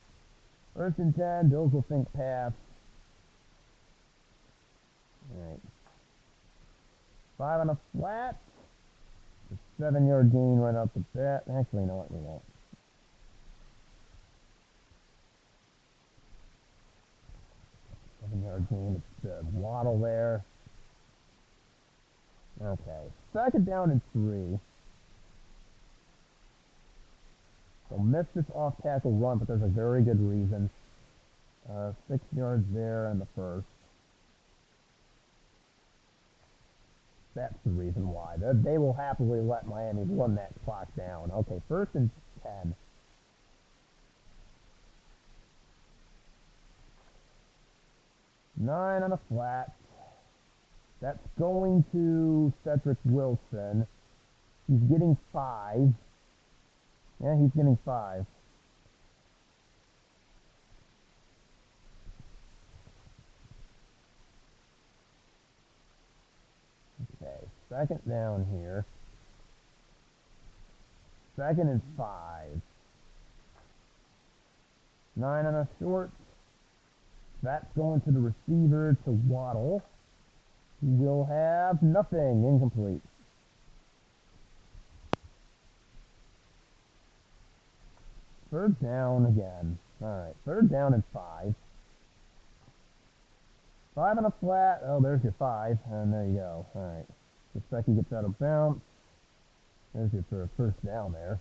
1st and 10, Bills will think pass. All right. 5 on a flat. 7-yard gain right off the bat. Actually, you know what? We won't. Seven-yard gain. It's Waddle there. Okay. 2nd down and 3. They'll miss this off-tackle run, but there's a very good reason. 6 yards there in the 1st. That's the reason why. They will happily let Miami run that clock down. Okay, 1st and 10. Nine on a flat. That's going to Cedric Wilson. He's getting 5. Yeah, he's getting 5. Okay, 2nd down here. 2nd and 5. 9 on a short. That's going to the receiver to Waddle. He will have nothing. Incomplete. Third down again. Alright, 3rd down and 5. 5 on a flat. Oh, there's your 5. And there you go. Alright. Looks like he gets out of bounds. There's your 1st down there.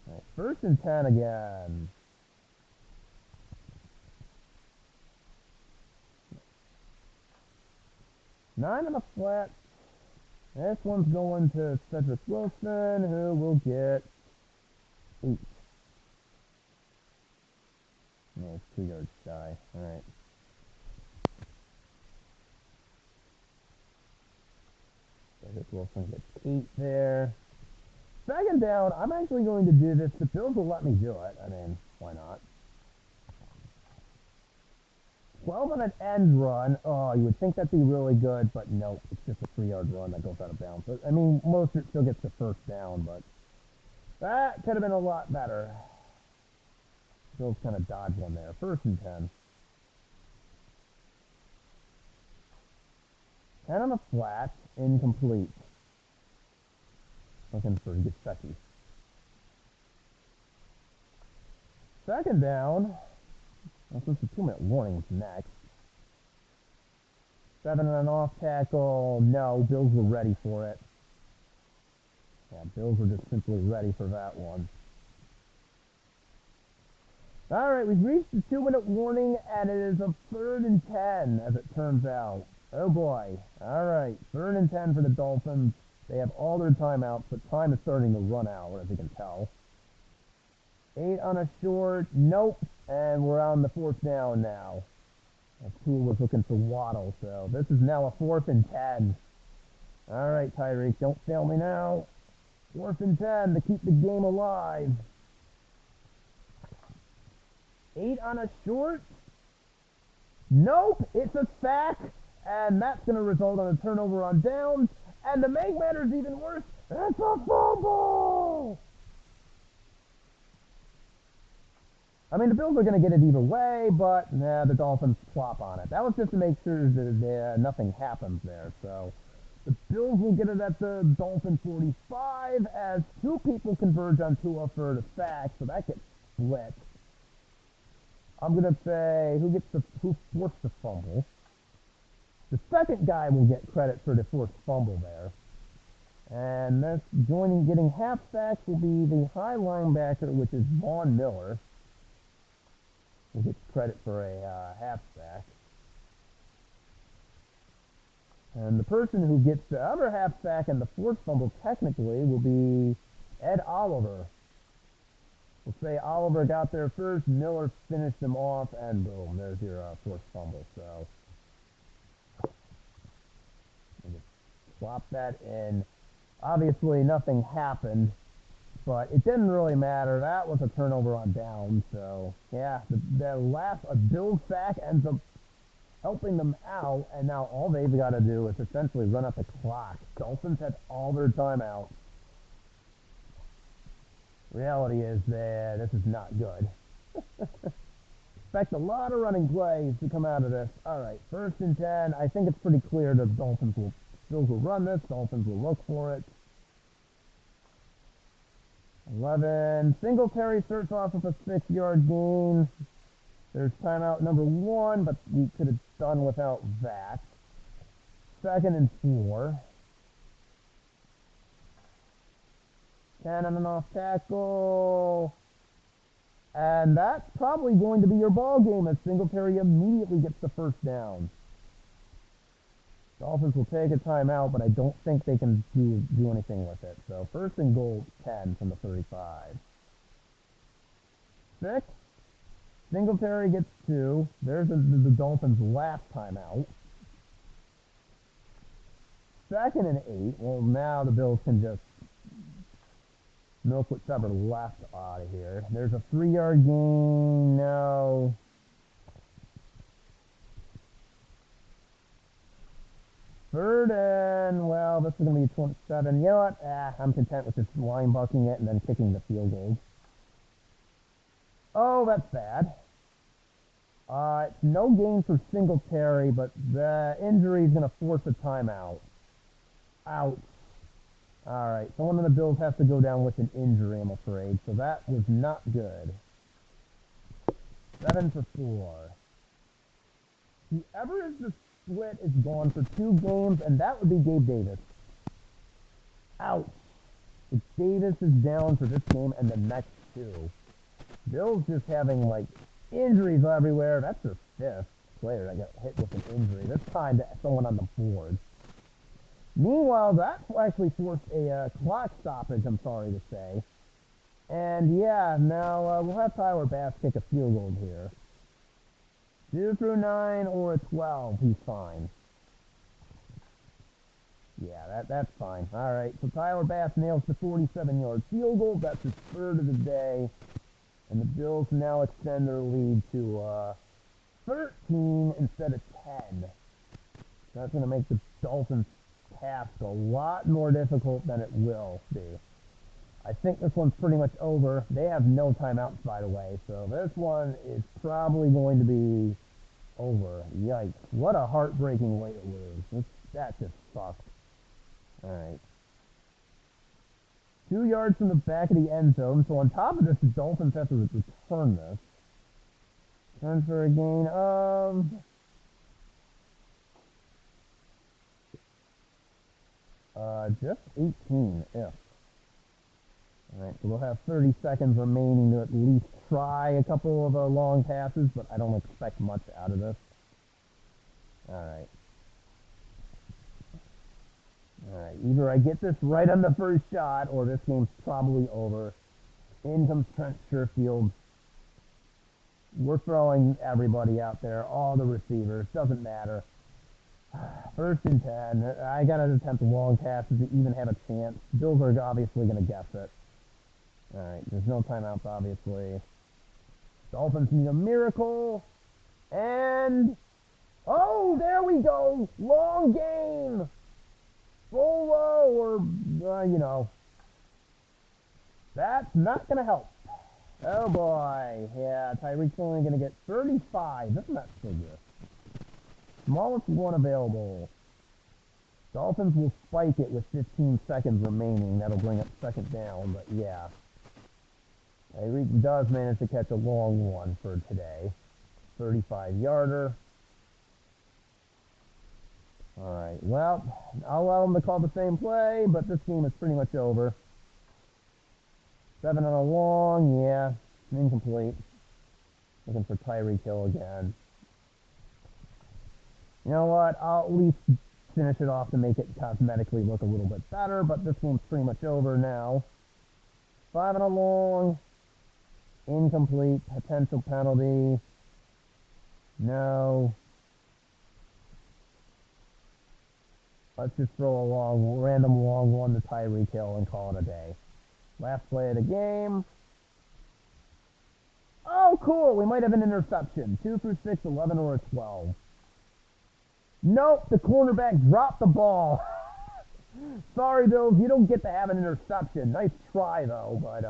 Alright, 1st and 10 again. 9 on a flat. This one's going to Cedric Wilson, who will get 8. No, it's 2 yards shy. Alright. Cedric Wilson gets 8 there. 2nd down, I'm actually going to do this. The Bills will let me do it. I mean, why not? 12 on an end run. Oh, you would think that'd be really good, but nope. It's just a 3-yard run that goes out of bounds. I mean, most of it still gets the 1st down, but that could have been a lot better. Bills kind of dodged one there. 1st and 10. 10 on the flat. Incomplete. Looking for Gesicki. 2nd down. This is a 2-minute warning next. 7 on an off tackle. No, Bills were ready for it. Yeah, Bills were just simply ready for that one. All right, we've reached the 2-minute warning, and it is a 3rd and 10, as it turns out. Oh boy. All right, 3rd and 10 for the Dolphins. They have all their timeouts, but time is starting to run out, as you can tell. 8 on a short. Nope. And we're on the 4th down now. Poole was looking for Waddle, so this is now a 4th and 10. All right, Tyreek, don't fail me now. 4th and 10 to keep the game alive. 8 on a short. Nope, it's a sack, and that's going to result on a turnover on downs. And to make matters even worse, it's a fumble! I mean, the Bills are going to get it either way, but the Dolphins flop on it. That was just to make sure that nothing happens there. So The Bills will get it at the Dolphin 45 as two people converge on Tua for the sack, so that gets split. I'm going to say who forced the fumble. The second guy will get credit for the forced fumble there. And that's getting half sacks will be the high linebacker, which is Von Miller, who gets credit for a half sack. And the person who gets the other half sack and the forced fumble technically will be Ed Oliver. We'll say Oliver got there first, Miller finished him off, and boom, there's your forced fumble. So just swap that in. Obviously, nothing happened, but it didn't really matter. That was a turnover on down. So yeah, a Bill sack ends up helping them out, and now all they've got to do is essentially run out the clock. Dolphins had all their timeouts. Reality is that this is not good. Expect a lot of running plays to come out of this. All right, 1st and 10. I think it's pretty clear the Bills will run this. Dolphins will look for it. 11. Singletary starts off with a 6-yard gain. There's timeout number 1, but we could have done without that. 2nd and 4. 10 on an off tackle. And that's probably going to be your ball game as Singletary immediately gets the first down. Dolphins will take a timeout, but I don't think they can do anything with it. So 1st and goal, 10 from the 35. 6. Singletary gets 2. There's the Dolphins' last timeout. 2nd and 8. Well, now the Bills can just milk whatever left out of here. There's a 3-yard gain. No. 3rd and, well, this is going to be 27. You know what? I'm content with just line bucking it and then kicking the field goal. Oh, that's bad. It's no gain for Singletary, but the injury is going to force a timeout. Ouch. All right, someone on the Bills has to go down with an injury, I'm afraid. So that was not good. 7 for 4. Whoever is the split is gone for 2 games, and that would be Gabe Davis. Ouch. If Davis is down for this game and the next 2. Bills just having, injuries everywhere. That's their 5th player that got hit with an injury. This time, someone on the board. Meanwhile, that actually forced a clock stoppage, I'm sorry to say. And yeah, now we'll have Tyler Bass kick a field goal here. 2 through 9 or a 12, he's fine. Yeah, that's fine. All right, so Tyler Bass nails the 47-yard field goal. That's his 3rd of the day. And the Bills now extend their lead to 13 instead of 10. That's going to make the Dolphins' task a lot more difficult than it will be. I think this one's pretty much over. They have no timeouts, by the way, so this one is probably going to be over. Yikes. What a heartbreaking way to lose. That just sucks. All right. 2 yards from the back of the end zone. So on top of this, the Dolphins have to return this. Turn for a gain of... just 18, if. Alright, so we'll have 30 seconds remaining to at least try a couple of long passes, but I don't expect much out of this. Alright. Alright, either I get this right on the first shot, or this game's probably over. In comes Trent Sherfield. We're throwing everybody out there, all the receivers, doesn't matter. 1st and 10. I gotta attempt long passes to even have a chance. Bills are obviously gonna guess it. Alright, there's no timeouts, obviously. Dolphins need a miracle. And... oh, there we go! Long game! Solo, or, That's not gonna help. Oh boy. Yeah, Tyreek's only gonna get 35. That's not so good. Smallest one available. Dolphins will spike it with 15 seconds remaining. That'll bring up second down, but yeah. Tyreek does manage to catch a long one for today. 35-yarder. All right, well, I'll allow them to call the same play, but this game is pretty much over. 7 on a long, yeah, incomplete. Looking for Tyreek Hill again. You know what? I'll at least finish it off to make it cosmetically look a little bit better, but this game's pretty much over now. 5 on a long, incomplete, potential penalty. No. Let's just throw a random long one to Tyreek Hill and call it a day. Last play of the game. Oh, cool. We might have an interception. 2 through 6, 11 or a 12. Nope, the cornerback dropped the ball. Sorry, Bills, you don't get to have an interception. Nice try, though, but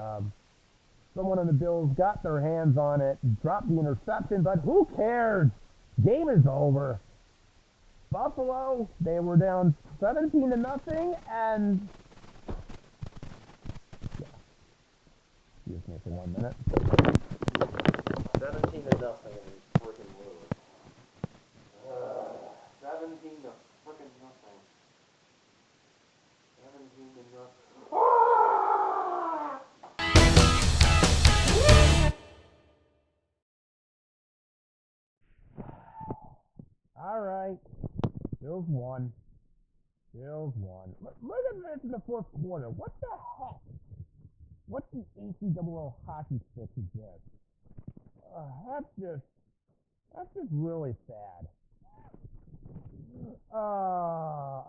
someone on the Bills got their hands on it, dropped the interception, but who cares? Game is over. Buffalo, they were down 17 to nothing, and excuse me for 1 minute. 17 to nothing, and we freaking lose. 17 to freaking nothing. 17 to nothing. All right. Bills won. Bills won. Look at this in the fourth quarter. What the heck? What the ACWO hockey stick is this? That's just really sad. All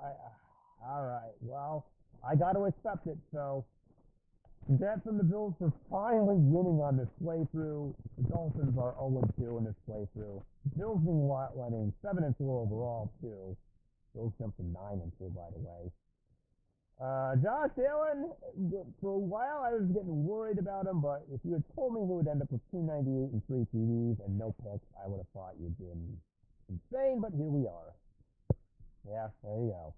right. Well, I got to accept it. So, congrats on the Bills for finally winning on this playthrough. The Dolphins are 0-2 in this playthrough. The Bills being winning 7-4 overall too. Bills jumped to 9-2, by the way. Josh Allen, for a while I was getting worried about him, but if you had told me he would end up with 298 and 3 TDs and no picks, I would have thought you'd been insane, but here we are. Yeah, there you go.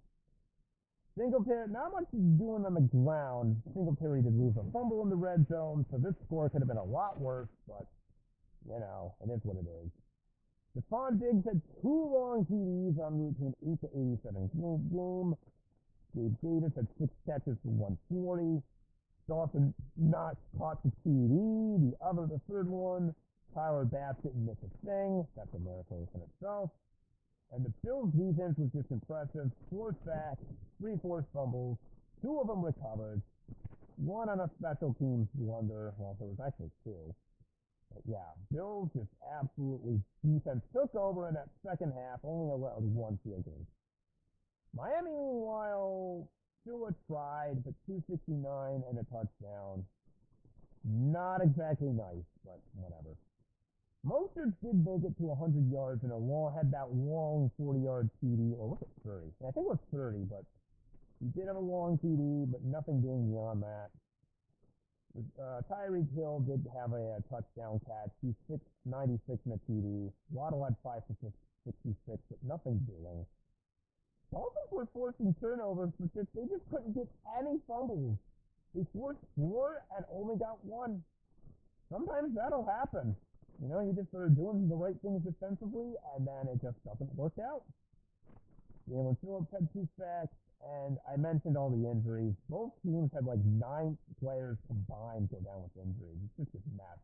Singletary, not much doing on the ground. Singletary did lose a fumble in the red zone, so this score could have been a lot worse, but, you know, it is what it is. Stephon Diggs had 2 long TDs en route to an 8-87 game. Gabe Davis had 6 catches for 140. Dawson not caught the TD. The third one, Tyler Bass didn't miss a thing. That's a miracle in itself. And the Bills' defense was just impressive. 4 sacks, 3 forced fumbles, 2 of them recovered, 1 on a special teams blunder. Well, there was actually 2. But yeah, Bills just absolutely defense took over in that second half, only allowed 1 field goal. Miami, meanwhile, Tua tried, but 269 and a touchdown. Not exactly nice, but whatever. Mostert did make it to 100 yards and had that long 40-yard TD, or was it 30? I think it was 30, but he did have a long TD, but nothing doing beyond that. Tyreek Hill did have a touchdown catch. He's 696 in a TD. Waddle had 5 for 66, but nothing doing. Dolphins were forcing turnovers, but they just couldn't get any fumbles. They forced 4 and only got 1. Sometimes that'll happen. You know, you just start doing the right things defensively, and then it just doesn't work out. Jalen Phillips had 2 sacks, and I mentioned all the injuries. Both teams had like 9 players combined go down with injuries. It's just a mess.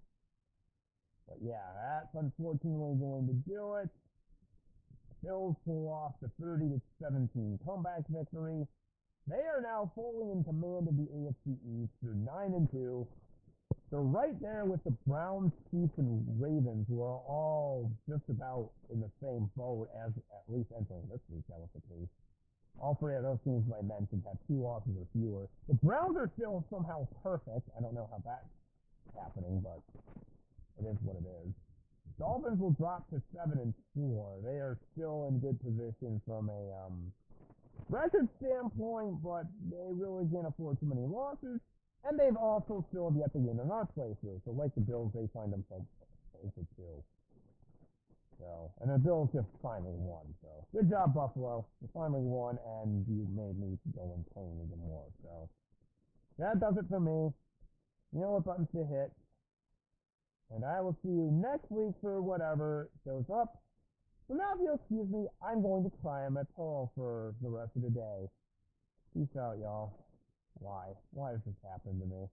But yeah, that's unfortunately going to do it. Bills pull off the 30-17 comeback victory. They are now fully in command of the AFC East. They're 9-2. They're right there with the Browns, Chiefs, and Ravens, who are all just about in the same boat as at least entering this week. That was the case. All 3 of those teams I mentioned have 2 losses or fewer. The Browns are still somehow perfect. I don't know how that's happening, but it is what it is. Dolphins will drop to 7-4. They are still in good position from a record standpoint, but they really can't afford too many losses. And they've also still yet to win in our playthrough. So like the Bills, they find themselves 0-2. So, and the Bills just finally won. So, good job, Buffalo. You finally won, and you made me go insane even more. So, that does it for me. You know what buttons to hit. And I will see you next week for whatever shows up. So now, if you'll excuse me, I'm going to cry on my pillow for the rest of the day. Peace out, y'all. Why? Why does this happen to me?